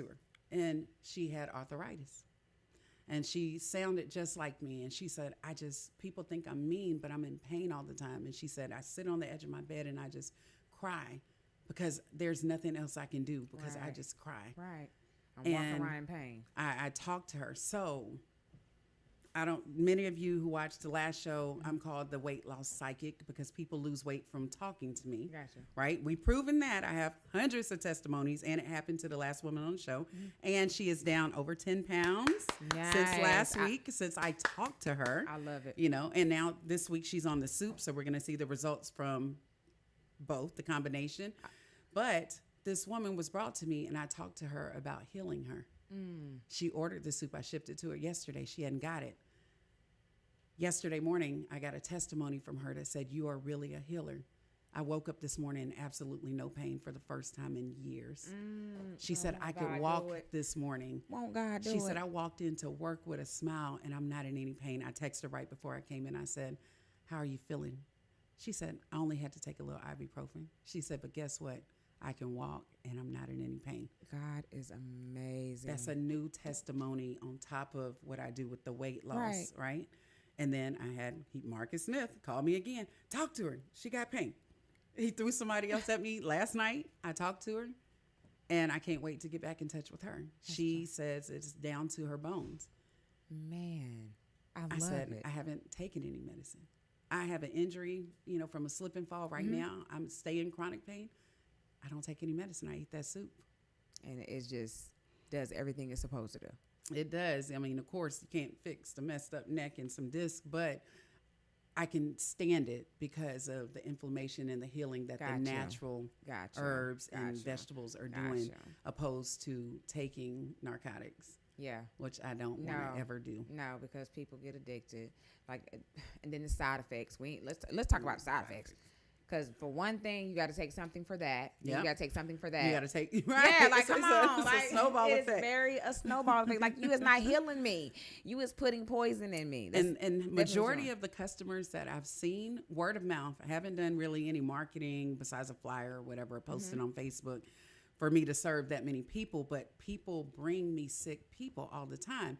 B: her. And she had arthritis. And she sounded just like me. And she said, people think I'm mean, but I'm in pain all the time. And she said, I sit on the edge of my bed and I just cry because there's nothing else I can do because I just cry.
A: Right. I'm walking around in pain.
B: I talked to her. So many of you who watched the last show, I'm called the weight loss psychic because people lose weight from talking to me.
A: Gotcha.
B: Right? We've proven that. I have hundreds of testimonies, and it happened to the last woman on the show. And she is down over 10 pounds since last week, since I talked to her.
A: I love it.
B: You know, and now this week she's on the soup, so we're going to see the results from both, the combination. But this woman was brought to me, and I talked to her about healing her. She ordered the soup. I shipped it to her yesterday. She hadn't got it. Yesterday morning, I got a testimony from her that said, you are really a healer. I woke up this morning in absolutely no pain for the first time in years. She said, I could walk this morning.
A: Won't God do it?
B: She said, I walked into work with a smile and I'm not in any pain. I texted her right before I came in. I said, how are you feeling? She said, I only had to take a little ibuprofen. She said, but guess what? I can walk and I'm not in any pain.
A: God is amazing.
B: That's a new testimony on top of what I do with the weight loss, right? And then I had Marcus Smith call me again. Talk to her. She got pain. He threw somebody else at me last night. I talked to her, and I can't wait to get back in touch with her. She says it's down to her bones.
A: Man, I
B: said,
A: it.
B: I haven't taken any medicine. I have an injury, from a slip and fall right now. I'm staying in chronic pain. I don't take any medicine. I eat that soup.
A: And it just does everything it's supposed to do.
B: It does. I mean, of course, you can't fix the messed up neck and some disc, but I can stand it because of the inflammation and the healing that the natural herbs and vegetables are doing, opposed to taking narcotics.
A: Yeah.
B: Which I don't want to ever do.
A: No, because people get addicted. And then the side effects. Let's talk about side effects. Because for one thing, you got to take something for that.
B: Yep.
A: You got to take something for that.
B: You got to take, right?
A: Yeah, come on.
B: It's a snowball effect.
A: It's a snowball effect. Like, you is not healing me. You is putting poison in me.
B: And majority of the customers that I've seen, word of mouth, I haven't done really any marketing besides a flyer or whatever, posted on Facebook for me to serve that many people. But people bring me sick people all the time.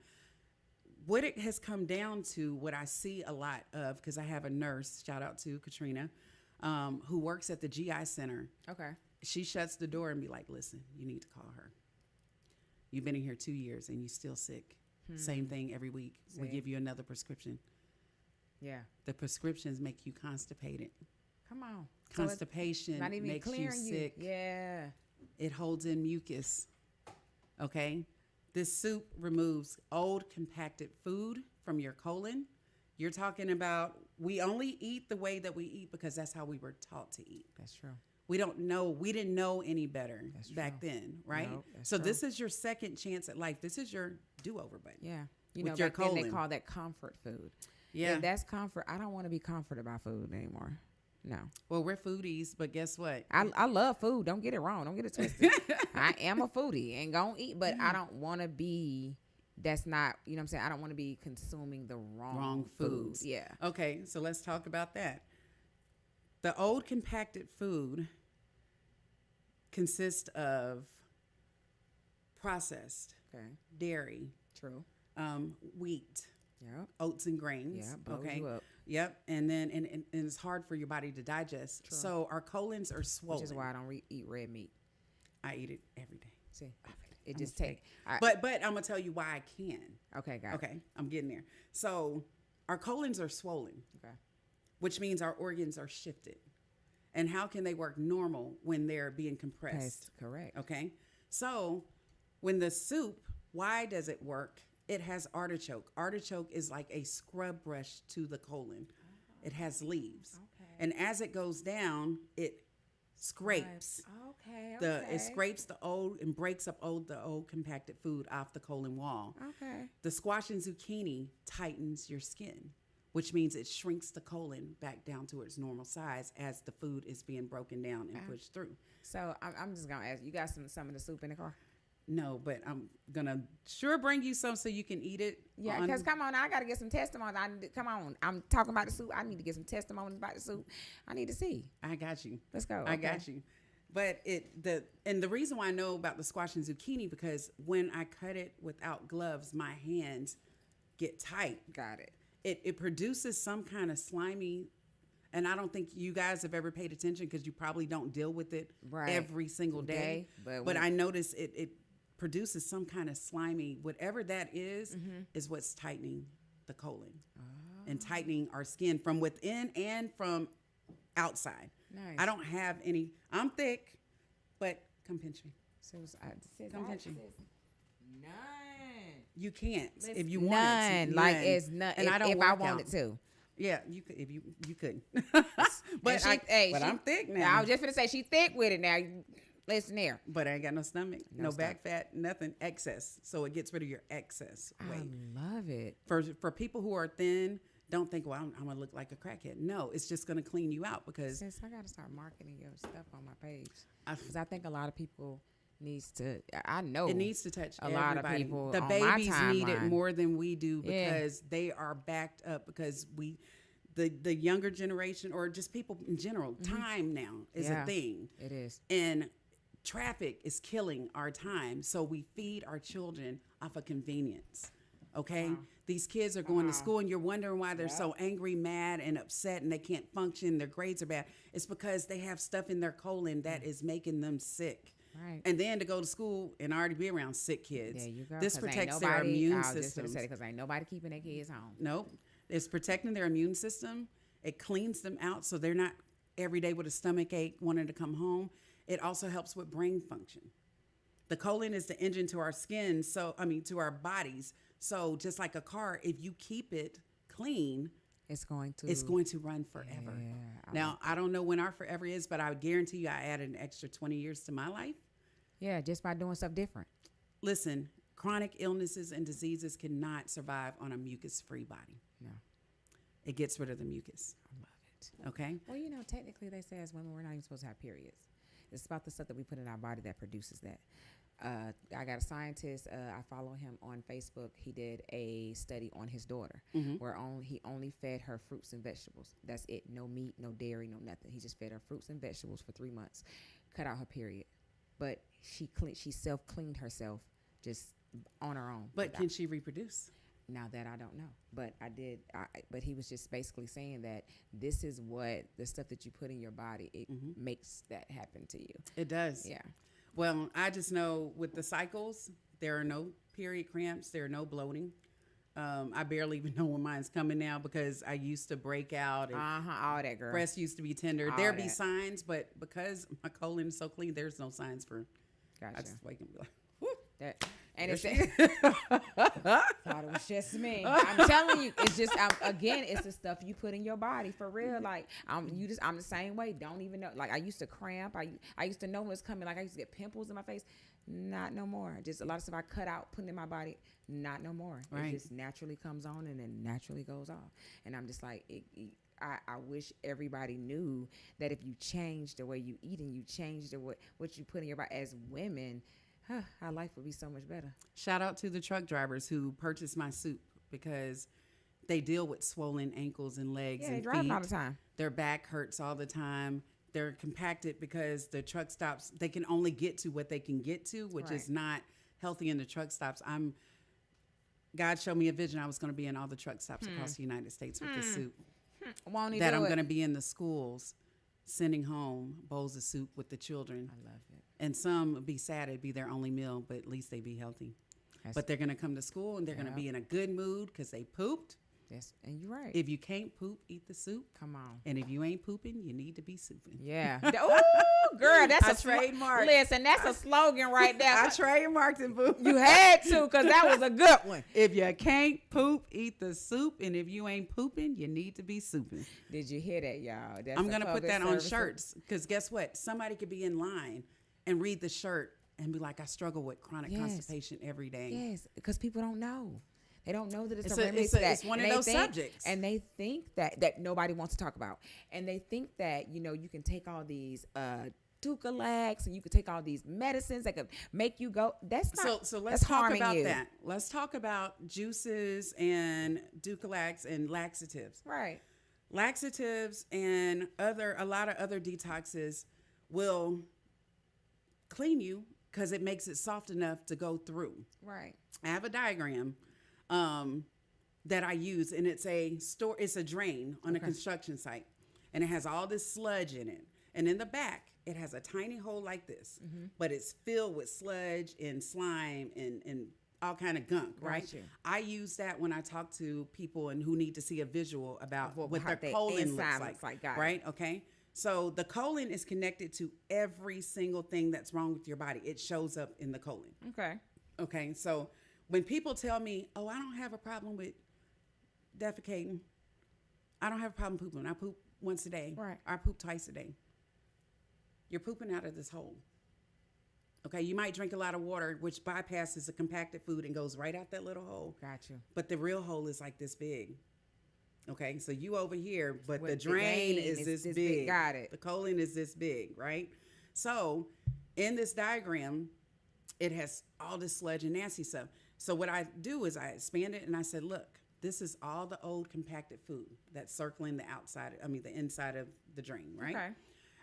B: What it has come down to, what I see a lot of, because I have a nurse, shout out to Katrina, who works at the GI Center.
A: Okay.
B: She shuts the door and be like, listen, you need to call her. You've been in here 2 years and you're still sick. Same thing every week.
A: See?
B: We give you another prescription.
A: Yeah.
B: The prescriptions make you constipated.
A: Come on.
B: Constipation
A: not even
B: makes you
A: clearing
B: sick.
A: Yeah.
B: It holds in mucus. Okay? This soup removes old compacted food from your colon. You're talking about, we only eat the way that we eat because that's how we were taught to eat.
A: That's true.
B: We didn't know any better back then, right?
A: No,
B: so this is your second chance at life. This is your do-over button.
A: Yeah.
B: With your
A: back then they
B: colon.
A: call that comfort food.
B: Yeah.
A: If that's comfort, I don't want to be comforted by food anymore. No.
B: Well, we're foodies, but guess what?
A: I love food. Don't get it wrong. Don't get it twisted. I am a foodie and gonna eat, but I don't want to be... That's not, you know what I'm saying? I don't want to be consuming the wrong foods. Yeah.
B: Okay, so let's talk about that. The old compacted food consists of processed dairy, wheat, oats and grains.
A: You up.
B: Yep. And then and it's hard for your body to digest.
A: True.
B: So our colons are swollen.
A: Which is why I don't eat red meat.
B: I eat it every day.
A: See, it just takes.
B: But I'm gonna tell you why I can.
A: Okay, got it.
B: Okay, I'm getting there. So our colons are swollen.
A: Okay.
B: Which means our organs are shifted. And how can they work normal when they're being compressed?
A: That's correct.
B: Okay. So when the soup, why does it work? It has artichoke. Artichoke is like a scrub brush to the colon. It has leaves.
A: Okay.
B: And as it goes down, it scrapes. It scrapes the old and breaks up the old compacted food off the colon wall.
A: Okay.
B: The squash and zucchini tightens your skin, which means it shrinks the colon back down to its normal size as the food is being broken down and pushed through.
A: So I'm just gonna ask you got some of the soup in the car?
B: No, but I'm gonna sure bring you some so you can eat it.
A: Yeah, because come on, I gotta get some testimonies. Come on, I'm talking about the soup. I need to get some testimonies about the soup. I need to see.
B: I got you.
A: Let's go.
B: I got you. But the reason why I know about the squash and zucchini, because when I cut it without gloves, my hands get tight.
A: Got it.
B: It produces some kind of slimy, and I don't think you guys have ever paid attention because you probably don't deal with it every single day. But I notice it produces some kind of slimy, whatever that is what's tightening the colon and tightening our skin from within and from outside.
A: Nice.
B: I don't have any. I'm thick, but come pinch me. Come pinch me.
A: None.
B: You can't if you
A: none.
B: wanted to.
A: Like it's none.
B: And I don't
A: if
B: work
A: I wanted
B: out.
A: to.
B: Yeah, you could if you couldn't. but I'm thick now.
A: I was just gonna say she thick with it now. Listen there.
B: But I ain't got no stomach, no
A: stomach.
B: back fat, nothing excess. So it gets rid of your excess weight.
A: I love it.
B: For people who are thin, don't think, well, I'm gonna look like a crackhead. No, it's just gonna clean you out because
A: Since I gotta start marketing your stuff on my page, because I think a lot of people needs to. I know
B: it needs to touch
A: a lot
B: everybody.
A: of people.
B: The
A: on
B: babies
A: my
B: need it
A: timeline.
B: more than we do because they are backed up because the younger generation or just people in general, time now is a thing.
A: It is.
B: And traffic is killing our time. So we feed our children off of convenience. Okay? These kids are going to school and you're wondering why they're so angry, mad, and upset and they can't function. Their grades are bad. It's because they have stuff in their colon that is making them sick.
A: Right.
B: And then to go to school and already be around sick kids.
A: There you go.
B: This
A: 'Cause ain't
B: protects their
A: nobody-
B: immune
A: I was just
B: system.
A: gonna say because ain't nobody keeping their kids home.
B: Nope. It's protecting their immune system. It cleans them out so they're not every day with a stomach ache wanting to come home. It also helps with brain function. The colon is the engine to our skin, to our bodies. So just like a car, if you keep it clean,
A: It's going to
B: run forever.
A: Yeah,
B: Now, I don't know when our forever is, but I would guarantee you I added an extra 20 years to my life.
A: Yeah, just by doing stuff different.
B: Listen, chronic illnesses and diseases cannot survive on a mucus-free body.
A: No,
B: It gets rid of the mucus.
A: I love it.
B: Okay?
A: Well, technically they say as women we're not even supposed to have periods. It's about the stuff that we put in our body that produces that. I got a scientist. I follow him on Facebook. He did a study on his daughter where he only fed her fruits and vegetables. That's it. No meat, no dairy, no nothing. He just fed her fruits and vegetables for 3 months. Cut out her period. But she self-cleaned herself just on her own.
B: But can she reproduce?
A: Now that I don't know, but but he was just basically saying that this is what the stuff that you put in your body, it makes that happen to you.
B: It does.
A: Yeah.
B: Well, I just know with the cycles, there are no period cramps. There are no bloating. I barely even know when mine's coming now because I used to break out. And
A: All that, girl.
B: breast used to be tender.
A: All
B: There be
A: that.
B: signs, but because my colon is so clean, there's no signs for.
A: Gotcha.
B: I just wake and be like, whew.
A: And it's thought it was just me. I'm telling you, it's just again, it's the stuff you put in your body for real. Like I'm the same way. Don't even know. Like I used to cramp. I used to know when it's coming. Like I used to get pimples in my face. Not no more. Just a lot of stuff I cut out, putting in my body. Not no more.
B: Right.
A: It just naturally comes on and then naturally goes off. And I'm just like, I wish everybody knew that if you change the way you eat and you change what you put in your body as women, our life would be so much better.
B: Shout out to the truck drivers who purchased my soup because they deal with swollen ankles and legs
A: Yeah, they
B: and
A: drive
B: feet.
A: all the time.
B: Their back hurts all the time. They're compacted because the truck stops, they can only get to what they can get to, which is not healthy in the truck stops. God showed me a vision. I was going to be in all the truck stops across the United States with this soup.
A: Won't he
B: That
A: do
B: I'm
A: it?
B: going to be in the schools sending home bowls of soup with the children.
A: I love it.
B: And some would be sad it'd be their only meal, but at least they be healthy. But they're going to come to school and they're going to be in a good mood because they pooped.
A: Yes, and you're right.
B: If you can't poop, eat the soup.
A: Come on.
B: And if you ain't pooping, you need to be souping.
A: Yeah. Ooh, girl, that's
B: I trademarked.
A: Listen, that's a slogan right there.
B: I trademarked it, boo.
A: You had to, because that was a good one.
B: If you can't poop, eat the soup. And if you ain't pooping, you need to be souping.
A: Did you hear that, y'all? That's
B: I'm
A: a
B: going to put
A: public
B: that on
A: service-
B: shirts because guess what? Somebody could be in line and read the shirt and be like, I struggle with chronic
A: Yes.
B: constipation every day.
A: Yes, because people don't know. They don't know that it's
B: It's
A: a
B: a-
A: remedy
B: it's
A: to
B: a-
A: that.
B: it's one
A: And
B: of
A: they
B: those
A: think-
B: subjects.
A: And they think that nobody wants to talk about. And they think that, you can take all these Ducalax and you can take all these medicines that could make you go. That's not.
B: So
A: that's
B: let's talk
A: harming
B: about
A: you.
B: that. Let's talk about juices and Ducalax and laxatives.
A: Right.
B: Laxatives and a lot of other detoxes will clean you because it makes it soft enough to go through.
A: Right.
B: I have a diagram. that I use, and it's a drain on a construction site, and it has all this sludge in it. And in the back, it has a tiny hole like this, but it's filled with sludge and slime and all kind of gunk, right?
A: Gotcha.
B: I use that when I talk to people and who need to see a visual about what
A: how
B: their
A: they
B: colon
A: inside
B: looks like,
A: got it.
B: right? Okay. So the colon is connected to every single thing that's wrong with your body. It shows up in the colon.
A: Okay.
B: Okay. So when people tell me, oh, I don't have a problem with defecating, I don't have a problem pooping. I poop once a day.
A: Right.
B: I poop twice a day. You're pooping out of this hole. Okay, you might drink a lot of water, which bypasses the compacted food and goes right out that little hole.
A: Got you.
B: But the real hole is like this big. Okay, so you over here, but
A: With
B: the
A: the
B: drain
A: vein
B: is
A: is
B: this
A: this
B: big.
A: big. Got it.
B: The colon is this big, right? So in this diagram, it has all this sludge and nasty stuff. So what I do is I expand it and I said, look, this is all the old compacted food that's circling the inside of the drain, right?
A: Okay.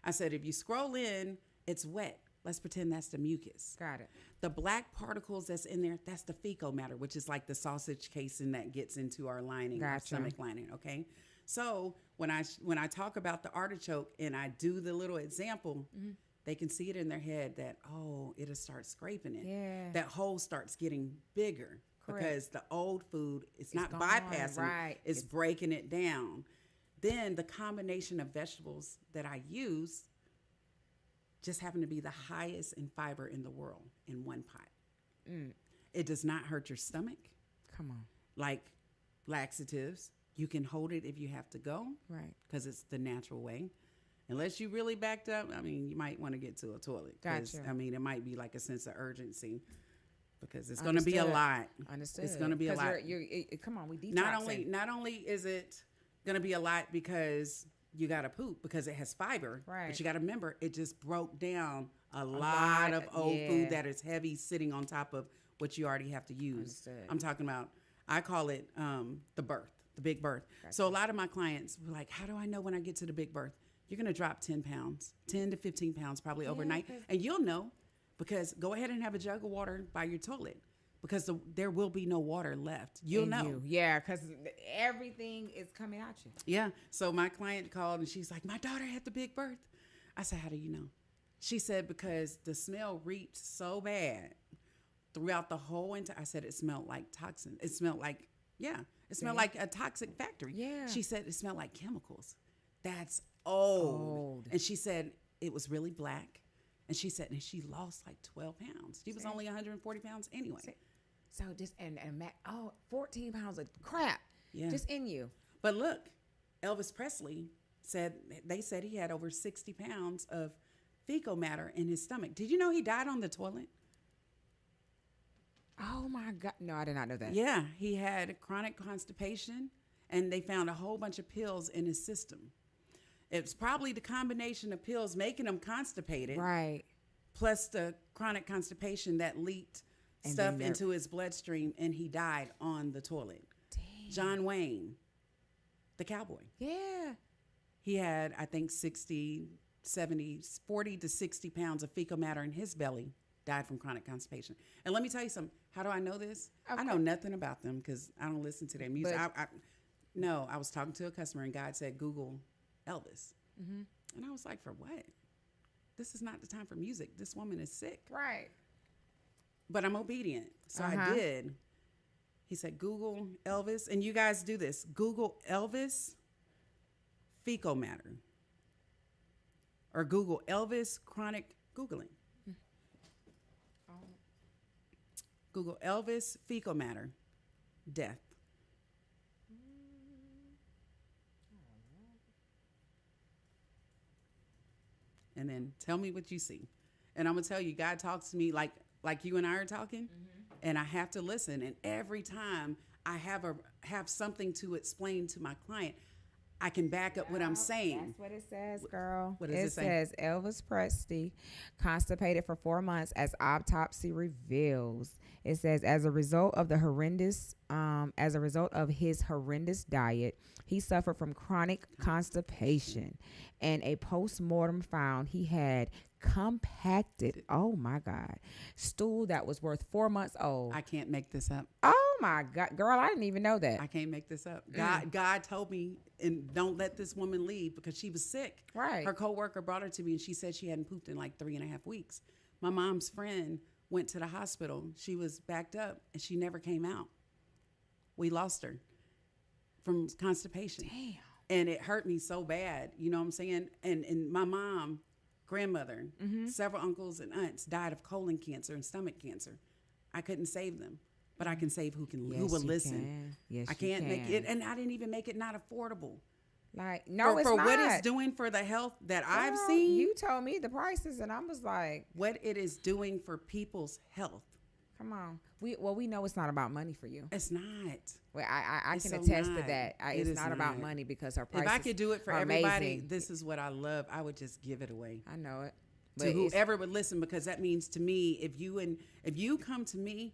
B: I said, if you scroll in, it's wet. Let's pretend that's the mucus.
A: Got it.
B: The black particles that's in there, that's the fecal matter, which is like the sausage casing that gets into our lining, our
A: Gotcha.
B: stomach lining, okay? So when I talk about the artichoke and I do the little example, they can see it in their head that, oh, it'll start scraping it.
A: Yeah.
B: That hole starts getting bigger.
A: Correct.
B: Because the old food, it's not
A: gone,
B: bypassing
A: right.
B: it's breaking it down. Then the combination of vegetables that I use just happen to be the highest in fiber in the world in one pot. It does not hurt your stomach.
A: Come on.
B: Like laxatives, you can hold it if you have to go.
A: Right.
B: Because it's the natural way. Unless you really backed up, you might want to get to a toilet. 'Cause,
A: Gotcha.
B: it might be like a sense of urgency because it's going to be a
A: Understood.
B: lot.
A: Understood.
B: It's going to be a
A: 'Cause
B: lot.
A: Come on, we detoxing.
B: Not only is it going to be a lot because you got to poop because it has fiber,
A: Right.
B: but you got to remember it just broke down a lot of old
A: yeah.
B: food that is heavy sitting on top of what you already have to use.
A: Understood.
B: I'm talking about, I call it the big birth. So a lot of my clients were like, how do I know when I get to the big birth? You're going to drop 10 pounds, 10 to 15 pounds probably overnight.
A: 'cause-
B: And you'll know because go ahead and have a jug of water by your toilet because there will be no water left. You'll
A: In
B: know.
A: you. Yeah, because everything is coming at you.
B: Yeah. So my client called and she's like, my daughter had the big birth. I said, how do you know? She said, because the smell reeked so bad throughout the whole entire, I said, it smelled like toxin. It smelled like, it smelled like a toxic factory.
A: Yeah.
B: She said, it smelled like chemicals. That's old. And she said, it was really black. And she said, and she lost like 12 pounds. She was only 140 pounds anyway.
A: So just, 14 pounds of crap.
B: Yeah.
A: Just in you.
B: But look, Elvis Presley they said he had over 60 pounds of fecal matter in his stomach. Did you know he died on the toilet?
A: Oh my God. No, I did not know that.
B: Yeah, he had chronic constipation and they found a whole bunch of pills in his system. It's probably the combination of pills making him constipated.
A: Right.
B: Plus the chronic constipation that leaked stuff into his bloodstream and he died on the toilet.
A: Dang.
B: John Wayne, the cowboy.
A: Yeah.
B: He had, I think, 40 to 60 pounds of fecal matter in his belly, died from chronic constipation. And let me tell you something. How do I know this?
A: Okay.
B: I know nothing about them because I don't listen to their music. No, I was talking to a customer and God said, Google Elvis. Mm-hmm. And I was like, for what? This is not the time for music. This woman is sick.
A: Right.
B: But I'm obedient. So I did. He said, Google Elvis. And you guys do this. Google Elvis fecal matter. Or Google Elvis chronic Googling. Google Elvis fecal matter death. And then tell me what you see. And I'm going to tell you, God talks to me like you and I are talking, and I have to listen. And every time I have something to explain to my client, I can back up what I'm saying.
A: That's what it says, girl.
B: What does it say?
A: Says Elvis Presley constipated for 4 months as autopsy reveals. It says as a result of his horrendous diet, he suffered from chronic constipation, and a post-mortem found he had compacted, oh my God, stool that was worth 4 months old.
B: I can't make this up.
A: Oh Oh my God, girl, I didn't even know that.
B: I can't make this up. God told me, and don't let this woman leave because she was sick.
A: Right.
B: Her coworker brought her to me and she said she hadn't pooped in like 3.5 weeks. My mom's friend went to the hospital. She was backed up and she never came out. We lost her from constipation.
A: Damn.
B: And it hurt me so bad. You know what I'm saying? And my mom, grandmother, several uncles and aunts died of colon cancer and stomach cancer. I couldn't save them. But I can save who will listen.
A: Can. Yes,
B: I can't
A: you
B: make
A: can.
B: it, and I didn't even make it not affordable.
A: Like, no, it's
B: for
A: not.
B: what it's doing for the health that I've
A: Girl,
B: seen.
A: You told me the prices, and I was like,
B: what it is doing for people's health.
A: come on. We know it's not about money for you.
B: It's not.
A: Well, I
B: It's
A: can
B: so
A: attest to
B: not.
A: that.
B: It
A: It's
B: is
A: not about
B: not.
A: money because our prices
B: If I could do it for
A: are
B: everybody,
A: amazing.
B: this is what I love. I would just give it away
A: I know it.
B: to whoever would listen, because that means to me, if you come to me,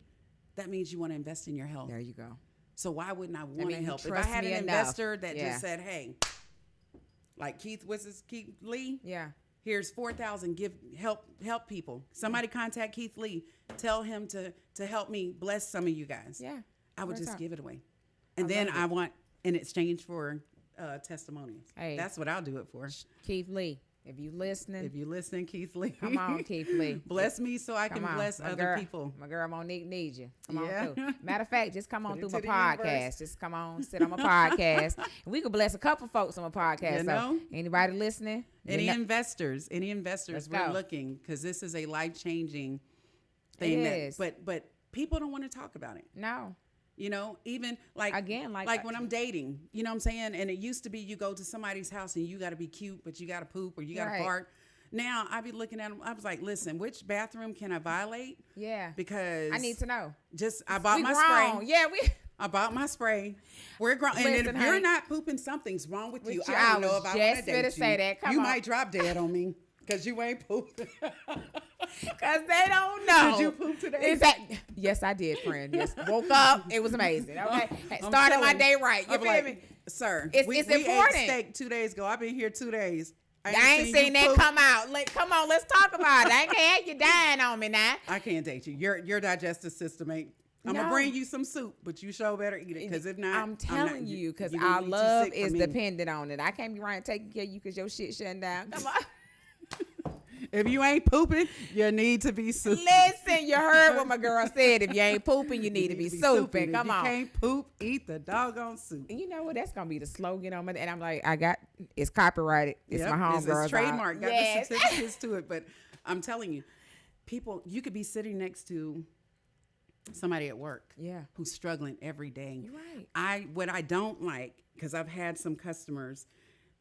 B: that means you want to invest in your health.
A: There you go.
B: So why wouldn't I want to
A: means you
B: help? If I
A: trust
B: had
A: me
B: an
A: enough.
B: investor that
A: Yeah.
B: just said, "Hey, like Keith Lee,
A: Yeah.
B: here's 4,000. Help people. Somebody contact Keith Lee. Tell him to help me bless some of you guys."
A: Yeah.
B: I would
A: What's
B: just
A: up?
B: give it away, and
A: I
B: then
A: love
B: I
A: it.
B: want in exchange for testimonials.
A: Hey.
B: That's what I'll do it for.
A: Keith Lee, if you listening,
B: If you listening, Keith Lee,
A: come on, Keith Lee.
B: bless me so I can
A: Come on.
B: bless
A: My
B: other
A: girl,
B: people.
A: My girl Monique needs you. Come
B: Yeah.
A: on through. Matter of fact, just come on
B: Put it
A: through
B: to
A: my
B: the
A: podcast.
B: universe.
A: Just come on, sit on my podcast. And we could bless a couple folks on my podcast.
B: You know?
A: So anybody listening?
B: Any
A: you know-
B: investors,
A: Let's
B: we're
A: go.
B: looking, because this is a life-changing thing.
A: is.
B: But people don't want to talk about it.
A: No.
B: You know, even like
A: Again, like-
B: when I'm dating, you know what I'm saying? And it used to be you go to somebody's house and you got to be cute, but you got to poop or you got to
A: Right.
B: fart. Now I be looking at them. I was like, listen, which bathroom can I violate?
A: Yeah.
B: Because
A: I need to know.
B: I bought
A: We
B: my
A: grown.
B: spray.
A: Yeah, we.
B: I bought my spray. We're grown. And
A: Listen,
B: if you're
A: honey.
B: not pooping, something's wrong with you.
A: With you,
B: I don't
A: I
B: know
A: was
B: if I want to
A: just
B: date
A: finna
B: you.
A: say that. Come
B: you
A: on.
B: might drop dead on me because you ain't pooping.
A: Because they don't know.
B: Did you poop today?
A: Is that, yes, I did, friend. Yes. Woke up. It was amazing. Okay. Started my
B: telling
A: day right. You
B: I'm
A: feel
B: like,
A: me?
B: Sir,
A: It's
B: we
A: important.
B: ate steak 2 days ago. I've been here 2 days.
A: I ain't seen
B: you
A: that
B: poop.
A: come out. Come on, let's talk about it. I ain't gonna have you dying on me now.
B: I can't date you. Your digestive system ain't. I'm gonna
A: No.
B: bring you some soup, but you sure better eat it, because if not,
A: I'm telling you, because
B: you're gonna
A: our
B: be too
A: love
B: sick for
A: is
B: me.
A: dependent on it. I can't be right taking care of you because your shit shutting down. Come on.
B: If you ain't pooping, you need to be soup.
A: Listen, you heard what my girl said. If you ain't pooping, you need to be souping.
B: If
A: Come
B: you
A: on.
B: can't poop, eat the doggone soup.
A: And you know what? That's gonna be the slogan on my. And I'm like, it's copyrighted. It's
B: Yep,
A: my homegirl's
B: it's trademark. Got
A: Yes.
B: the certificates to it. But I'm telling you, people, you could be sitting next to somebody at work,
A: Yeah.
B: who's struggling every day.
A: You're right.
B: What I don't like, because I've had some customers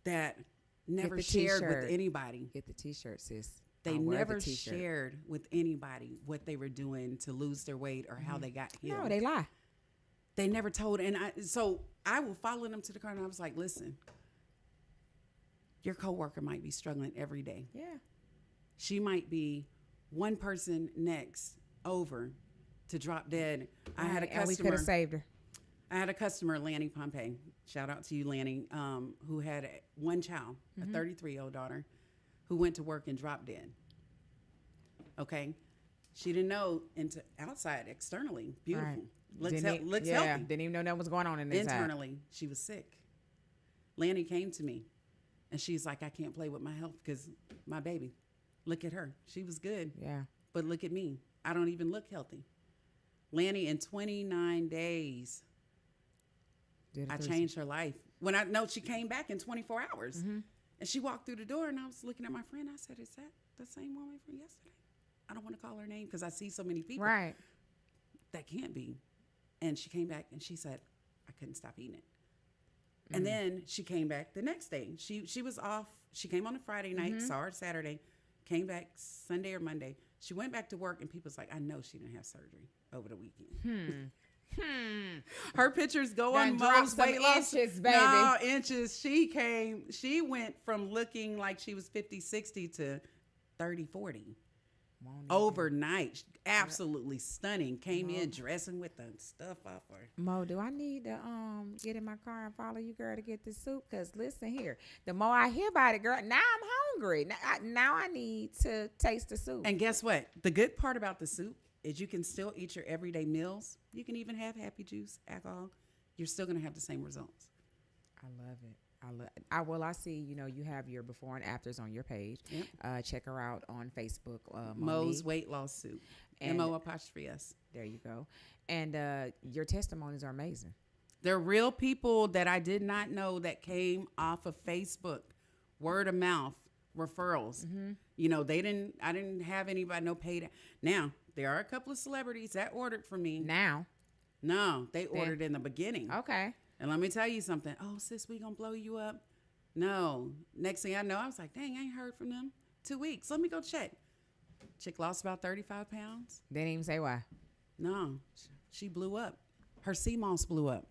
B: that never
A: the
B: shared
A: t-shirt.
B: with anybody.
A: Get the t-shirt, sis.
B: They
A: I'll wear the
B: never
A: t-shirt.
B: shared with anybody what they were doing to lose their weight or how they got healed.
A: No, they lie.
B: They never told. And so I will follow them to the car, and I was like, listen, your coworker might be struggling every day.
A: Yeah.
B: She might be one person next over to drop dead. I had a
A: And we could
B: customer.
A: have saved her.
B: I had a customer, Lanny Pompey. Shout out to you, Lanny, who had one child, a 33-year-old daughter, who went to work and dropped dead. Okay, she didn't know outside, externally, beautiful,
A: Right.
B: looks
A: Didn't
B: healthy.
A: Didn't even know that was going on in this
B: Internally, she was sick. Lanny came to me, and she's like, "I can't play with my health because my baby. Look at her. She was good,
A: Yeah.
B: but look at me. I don't even look healthy." Lanny, in 29 days, I changed her life. She came back in 24 hours.
A: Mm-hmm.
B: And she walked through the door, and I was looking at my friend. I said, "Is that the same woman from yesterday?" I don't want to call her name because I see so many people.
A: Right.
B: That can't be. And she came back, and she said, "I couldn't stop eating it." And then she came back the next day. She was off. She came on a Friday night, saw her Saturday, came back Sunday or Monday. She went back to work, and people's like, "I know she didn't have surgery over the weekend." Her pictures go
A: Done
B: on
A: dropped
B: most
A: some
B: weight loss.
A: inches, baby.
B: No, inches. She went from looking like she was 50, 60 to 30, 40. Overnight. Absolutely stunning. Came in dressing with the stuff off her.
A: Mo, do I need to get in my car and follow you, girl, to get this soup? Because listen here, the more I hear about it, girl, now I'm hungry. Now I need to taste the soup.
B: And guess what? The good part about the soup is you can still eat your everyday meals. You can even have happy juice, alcohol. You're still going to have the same results.
A: I love it. I see, you have your before and afters on your page.
B: Yep.
A: Check her out on Facebook.
B: Mo's Weight Loss Soup. MO''S.
A: There you go. And your testimonies are amazing.
B: They're real people that I did not know that came off of Facebook, word of mouth, referrals. Mm-hmm. I didn't have anybody, no paid. Now, there are a couple of celebrities that ordered from me.
A: Now?
B: No, they ordered in the beginning.
A: Okay.
B: And let me tell you something. Oh, sis, we gonna blow you up? No. Next thing I know, I was like, dang, I ain't heard from them 2 weeks. Let me go check. Chick lost about 35 pounds.
A: Didn't even say why.
B: No, she blew up. Her sea moss blew up.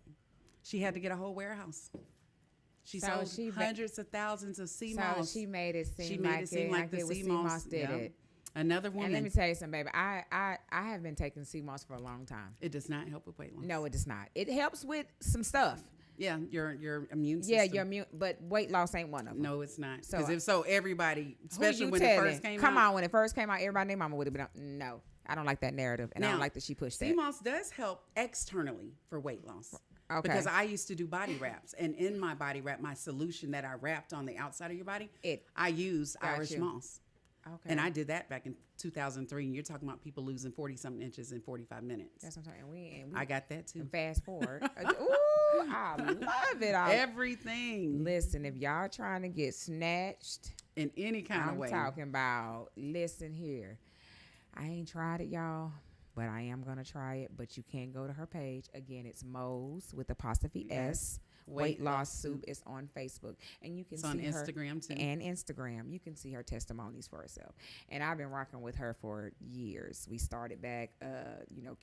B: She had to get a whole warehouse. She sold hundreds of thousands of sea moss.
A: So she made it seem like the sea moss did it.
B: Another woman.
A: And let me tell you something, baby. I have been taking sea moss for a long time.
B: It does not help with weight loss.
A: No, it does not. It helps with some stuff.
B: Yeah, your immune system.
A: Yeah, your immune, but weight loss ain't one of them.
B: No, it's not. Because if so, everybody, especially when it first came out.
A: Come on, when it first came out, everybody named mama would have been no. I don't like that narrative, and I don't like that she pushed that.
B: Sea moss does help externally for weight loss. Okay. Because I used to do body wraps, and in my body wrap, my solution that I wrapped on the outside of your body, I used Irish moss. Okay. And I did that back in 2003. And you're talking about people losing 40-something inches in 45 minutes.
A: That's what I'm talking.
B: I got that too.
A: Fast forward. Ooh, I love it.
B: Everything.
A: Listen, if y'all trying to get snatched
B: in any kind of way,
A: I'm talking about. Listen here, I ain't tried it, y'all, but I am gonna try it. But you can go to her page again. It's Mo's with apostrophe S. Weight Loss Soup is on Facebook, and you can see
B: on
A: her
B: Instagram too.
A: And Instagram, you can see her testimonies for herself. And I've been rocking with her for years. We started back,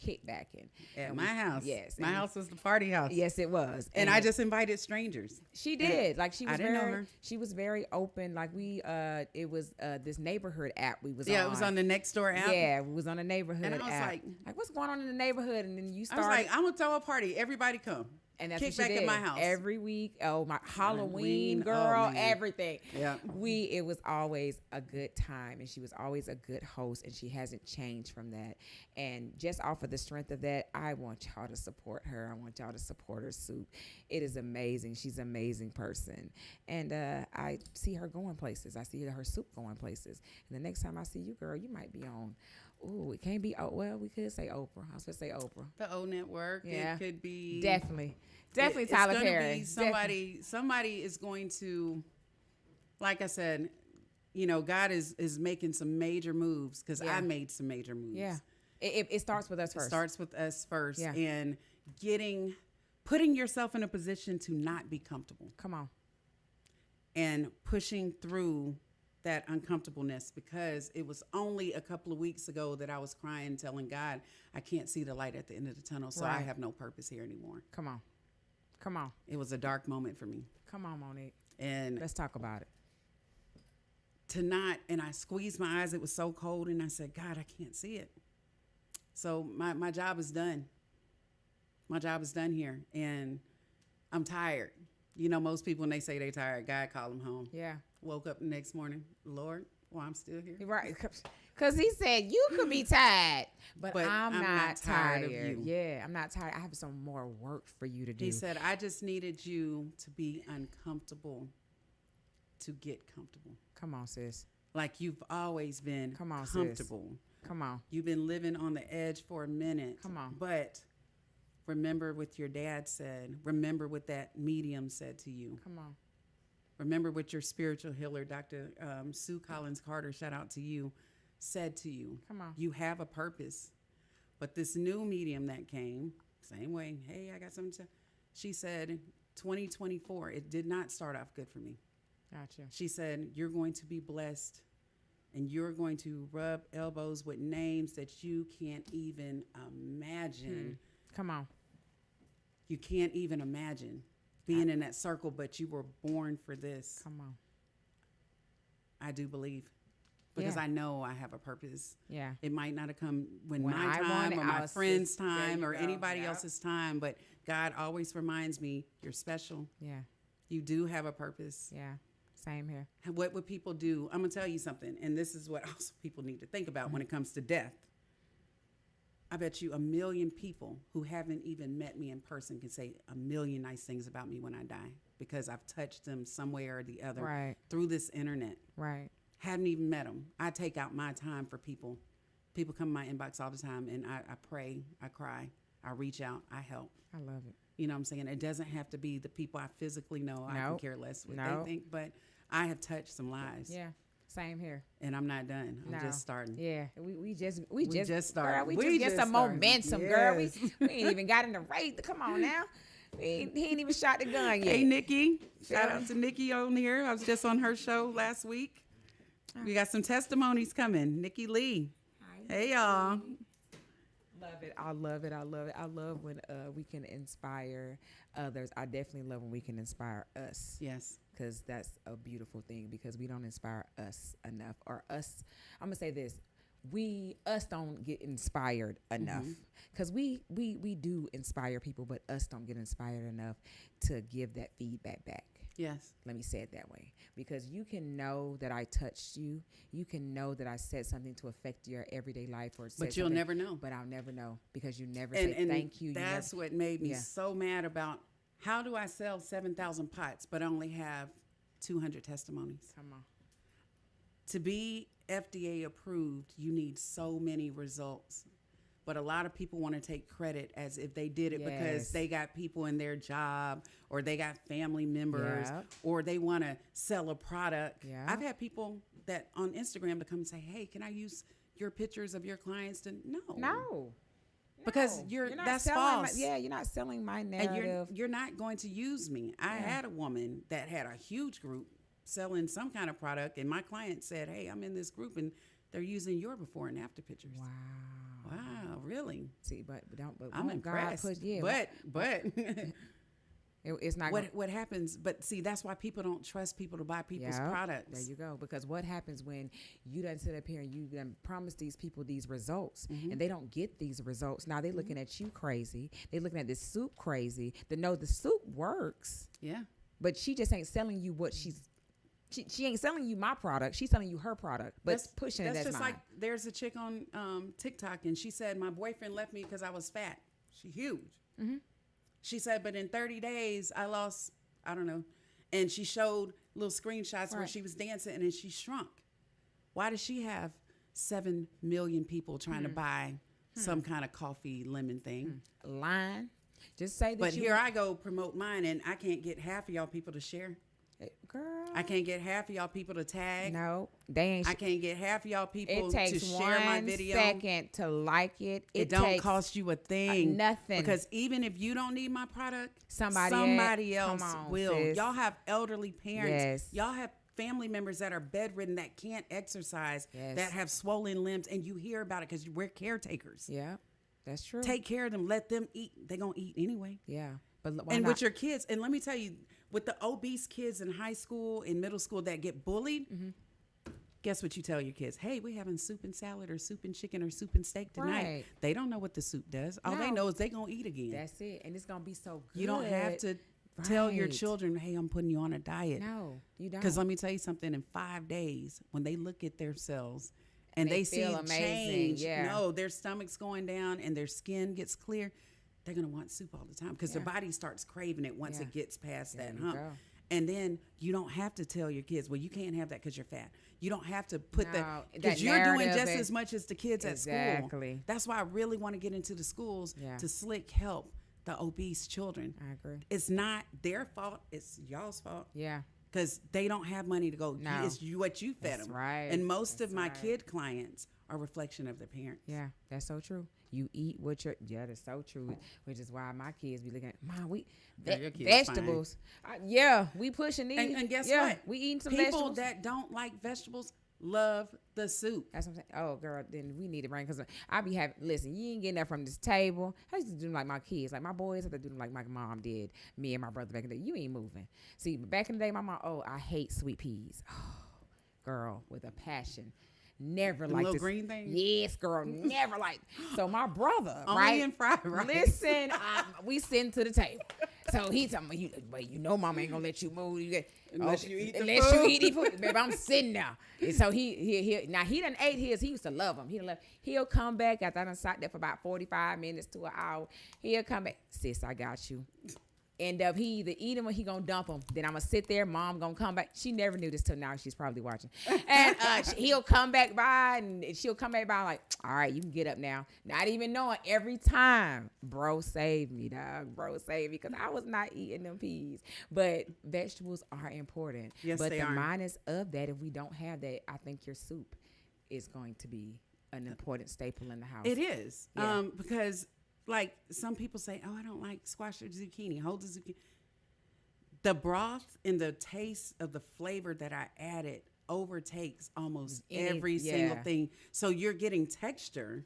A: kickbacking
B: at my house.
A: Yes,
B: my house was the party house.
A: Yes, it was.
B: And I just invited strangers.
A: She did. Like she was
B: I didn't know her.
A: She was very open. Like it was this neighborhood app we was on.
B: Yeah, it was on the Nextdoor app.
A: Yeah, it was on the neighborhood
B: app. And I was
A: like, what's going on in the neighborhood? And then you started.
B: I was like, I'm gonna throw a party. Everybody come.
A: And that's
B: kick
A: what she
B: back
A: did.
B: at my house
A: every week. Oh, my Halloween girl, everything.
B: Yeah,
A: it was always a good time, and she was always a good host, and she hasn't changed from that. And just off of the strength of that, I want y'all to support her. I want y'all to support her soup. It is amazing. She's an amazing person, and I see her going places. I see her soup going places. And the next time I see you, girl, you might be on. Ooh, it can't be. Oh, well, we could say Oprah. I was going to say Oprah.
B: The O Network. Yeah. It could be.
A: Definitely Tyler Perry.
B: Somebody is going to, like I said, God is making some major moves because I made some major moves.
A: Yeah. It starts with us first.
B: It starts with us first.
A: Yeah.
B: And putting yourself in a position to not be comfortable.
A: Come on.
B: And pushing through that uncomfortableness, because it was only a couple of weeks ago that I was crying, telling God, I can't see the light at the end of the tunnel, so I have no purpose here anymore.
A: Come on.
B: It was a dark moment for me.
A: Come on, Monique.
B: And
A: let's talk about it.
B: And I squeezed my eyes. It was so cold, and I said, God, I can't see it. So my job is done. My job is done here, and I'm tired. Most people, when they say they're tired, God call them home.
A: Yeah.
B: Woke up the next morning, Lord, I'm still here.
A: Right. Because he said, you could be tired, but I'm not tired of you. Yeah, I'm not tired. I have some more work for you to do.
B: He said, I just needed you to be uncomfortable to get comfortable.
A: Come on, sis.
B: Like you've always been comfortable.
A: Sis. Come on.
B: You've been living on the edge for a minute.
A: Come on.
B: But remember what your dad said. Remember what that medium said to you.
A: Come on.
B: Remember what your spiritual healer, Dr. Sue Collins Carter, shout out to you, said to you.
A: Come on.
B: You have a purpose. But this new medium that came, same way, hey, I got something to say. She said, 2024, it did not start off good for me.
A: Gotcha.
B: She said, you're going to be blessed, and you're going to rub elbows with names that you can't even imagine.
A: Come on.
B: You can't even imagine being in that circle, but you were born for this.
A: Come on.
B: I do believe, because I know I have a purpose.
A: Yeah.
B: It might not have come when my time or my friend's time or anybody else's time, but God always reminds me, you're special.
A: Yeah.
B: You do have a purpose.
A: Yeah. Same here.
B: What would people do? I'm going to tell you something, and this is what also people need to think about when it comes to death. I bet you a million people who haven't even met me in person can say a million nice things about me when I die because I've touched them some way or the other
A: Right.
B: through this internet.
A: Right.
B: Haven't even met them. I take out my time for people. People come in my inbox all the time, and I pray, I cry, I reach out, I help.
A: I love it.
B: You know what I'm saying? It doesn't have to be the people I physically know. I can
A: Nope.
B: care less what
A: Nope.
B: they think, but I have touched some lives.
A: Yeah. Same here.
B: And I'm not done. I'm
A: No.
B: just starting.
A: Yeah, we just
B: started.
A: Girl, we
B: We
A: just get
B: just
A: some
B: started.
A: momentum, girl.
B: Yes.
A: We ain't even got in the race. Come on now. He ain't even shot the gun yet.
B: Hey, Nikki. Shout
A: Yeah.
B: out to Nikki on here. I was just on her show last week. We got some testimonies coming. Nikki Lee. Hey, y'all.
A: Love it. I love it. I love it. I love when we can inspire others. I definitely love when we can inspire us.
B: Yes.
A: Because that's a beautiful thing because we don't inspire us enough. Or us, I'm going to say this. Us don't get inspired enough because we do inspire people, but us don't get inspired enough to give that feedback back.
B: Yes.
A: Let me say it that way, because you can know that I touched you. You can know that I said something to affect your everyday life,
B: But you'll never know.
A: But I'll never know because you never
B: And
A: say thank you.
B: That's what made me so mad about how do I sell 7,000 pots but only have 200 testimonies?
A: Come on.
B: To be FDA approved, you need so many results. But a lot of people want to take credit as if they did it because they got people in their job or they got family members or they want to sell a product.
A: Yeah.
B: I've had people that on Instagram to come and say, hey, can I use your pictures of your clients? To
A: No.
B: Because
A: You're not
B: that's
A: selling
B: false.
A: you're not selling my narrative.
B: And you're not going to use me. I had a woman that had a huge group selling some kind of product, and my client said, hey, I'm in this group, and they're using your before and after pictures. Wow, really?
A: See, but
B: I'm impressed. But
A: it's not
B: what happens. But see, that's why people don't trust people to buy people's products.
A: There you go. Because what happens when you done sit up here and you done promise these people these results and they don't get these results? Now they looking at you crazy. They looking at this soup crazy. They know the soup works.
B: Yeah.
A: But she just ain't selling you what she ain't selling you my product. She's selling you her product, but
B: that's
A: pushing it as
B: just
A: mine.
B: like there's a chick on TikTok, and she said, my boyfriend left me because I was fat. She huge. She said, but in 30 days, I lost, I don't know. And she showed little screenshots where she was dancing and then she shrunk. Why does she have 7 million people trying to buy some kind of coffee lemon thing?
A: Line. Just say that.
B: But here I go promote mine, and I can't get half of y'all people to share.
A: Girl.
B: I can't get half of y'all people to tag.
A: No, they ain't.
B: I can't get half of y'all people
A: It takes
B: to share my
A: 1
B: video.
A: second to like it.
B: It don't cost you a thing.
A: Nothing.
B: Because even if you don't need my product,
A: somebody
B: else will.
A: Sis.
B: Y'all have elderly parents.
A: Yes.
B: Y'all have family members that are bedridden, that can't exercise, that have swollen limbs, and you hear about it because we're caretakers.
A: Yeah, that's true.
B: Take care of them. Let them eat. They're going to eat anyway.
A: Yeah. But
B: with your kids, and let me tell you, with the obese kids in high school, in middle school that get bullied, guess what you tell your kids? Hey, we're having soup and salad or soup and chicken or soup and steak tonight.
A: Right.
B: They don't know what the soup does. All they know is they're going to eat again.
A: That's it. And it's going to be so good.
B: You don't have to tell your children, hey, I'm putting you on a diet.
A: No, you don't.
B: Because let me tell you something, in 5 days, when they look at themselves and they see change, no, their stomach's going down and their skin gets clear, they're going to want soup all the time because their body starts craving it once it gets past that hump. And then you don't have to tell your kids, well, you can't have that because you're fat. You don't have to put that, because you're doing just as much as the kids at school. That's why I really want to get into the schools to slick help the obese children.
A: I agree.
B: It's not their fault. It's y'all's fault.
A: Yeah.
B: Because they don't have money to go.
A: No.
B: It's what you fed them.
A: Right.
B: And most of my kid clients are a reflection of their parents.
A: Yeah, that's so true. You eat what you're. Yeah, that's so true. Which is why my kids be looking at, Mom, we vegetables. We pushing these.
B: And guess
A: what?
B: what?
A: We eating some
B: people
A: vegetables.
B: that don't like vegetables love the soup.
A: That's what I'm saying. Oh, girl, then we need to bring, because I be having, listen, you ain't getting that from this table. I used to do them like my kids. Like my boys have to do them like my mom did. Me and my brother back in the day. You ain't moving. See, back in the day, my mom, I hate sweet peas. Oh, girl, with a passion. Never
B: The
A: like
B: little
A: this.
B: green thing?
A: Yes, girl, never like. So my brother,
B: Only
A: right?
B: in fried rice.
A: Listen, we sitting to the table. So he telling me, "But you know, Mama ain't gonna let you move.
B: Unless you eat the
A: unless
B: food."
A: you eat the food, baby. I'm sitting there." And so he now he done ate his. He used to love him. He'll come back after I done sat there for about 45 minutes to an hour. He'll come back, sis. I got you. End up he either eat him or he gonna dump him. Then I'm gonna sit there. Mom gonna come back. She never knew this till now. She's probably watching. And he'll come back by and she'll come back by like, all right, you can get up now. Not even knowing every time, bro, save me, dog. Bro, save me, because I was not eating them peas. But vegetables are important.
B: Yes,
A: but
B: they
A: the
B: are.
A: minus of that, if we don't have that, I think your soup is going to be an important staple in the house.
B: It is.
A: Yeah.
B: Because like some people say, oh, I don't like squash or zucchini. Hold the zucchini. The broth and the taste of the flavor that I added overtakes almost every single thing. So you're getting texture,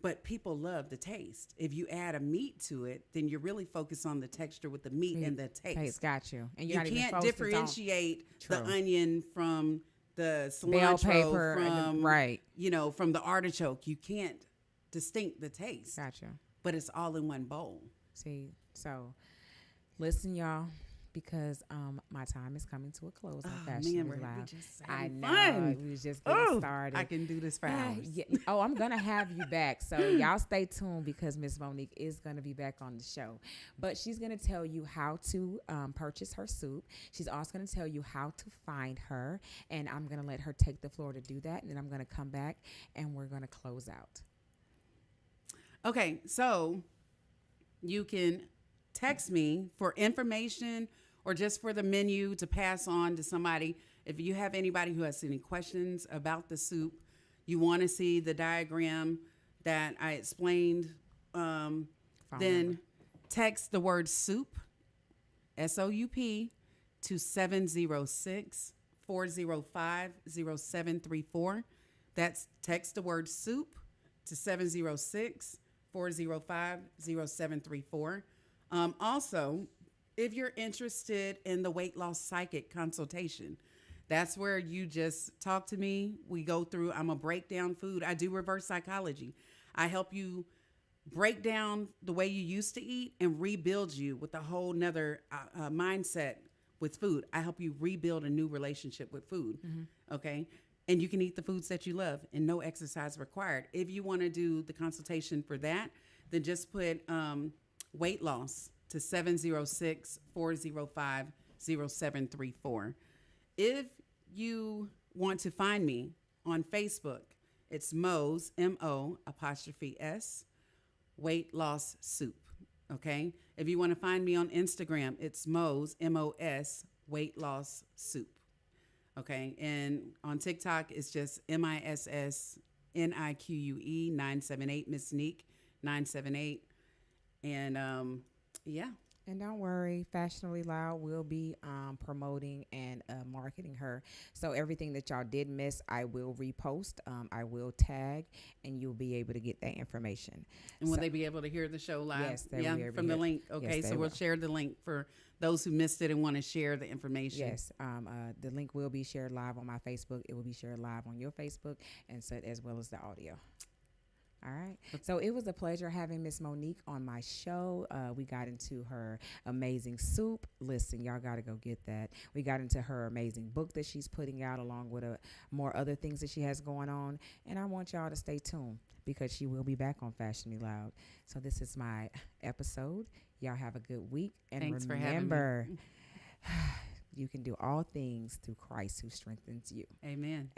B: but people love the taste. If you add a meat to it, then you're really focused on the texture with the meat and the taste.
A: Got you. And
B: You can't differentiate the onion from the
A: bell
B: cilantro
A: pepper
B: from from the artichoke. You can't distinct the taste.
A: Gotcha.
B: But it's all in one bowl.
A: See, so listen, y'all, because my time is coming to a close on Fashionably Live. I know.
B: Fun.
A: We was just getting started.
B: I can do this for hours.
A: Yeah. Oh, I'm going to have you back. So y'all stay tuned because Miss Monique is going to be back on the show. But she's going to tell you how to purchase her soup. She's also going to tell you how to find her. And I'm going to let her take the floor to do that. And then I'm going to come back and we're going to close out.
B: Okay, so you can text me for information or just for the menu to pass on to somebody. If you have anybody who has any questions about the soup, you want to see the diagram that I explained, then text the word soup, S-O-U-P, to 706-405-0734. That's text the word soup to 706-405-0734. Also, if you're interested in the weight loss psychic consultation, that's where you just talk to me. We go through, I'm a break down food. I do reverse psychology. I help you break down the way you used to eat and rebuild you with a whole nother mindset with food. I help you rebuild a new relationship with food. Okay. And you can eat the foods that you love and no exercise required. If you want to do the consultation for that, then just put weight loss to 706-405-0734. If you want to find me on Facebook, it's Mo's, M-O''S, weight loss soup. Okay. If you want to find me on Instagram, it's Mo's, M-O-S, weight loss soup. Okay. And on TikTok, it's just MISSNIQUE 978, Miss Neek 978. And yeah.
A: And don't worry, Fashionably Loud will be promoting and marketing her. So everything that y'all did miss, I will repost. I will tag, and you'll be able to get that information.
B: And will they be able to hear the show live?
A: Yes, they will be able
B: from
A: to
B: the
A: hear.
B: link. Okay,
A: Yes,
B: so
A: they
B: we'll
A: will.
B: share the link for those who missed it and want to share the information.
A: Yes, the link will be shared live on my Facebook. It will be shared live on your Facebook, and so as well as the audio. All right. So it was a pleasure having Miss Monique on my show. We got into her amazing soup. Listen, y'all got to go get that. We got into her amazing book that she's putting out along with more other things that she has going on. And I want y'all to stay tuned because she will be back on Fashionably Loud. So this is my episode. Y'all have a good week. And
B: Thanks
A: remember,
B: for having me.
A: you can do all things through Christ who strengthens you.
B: Amen.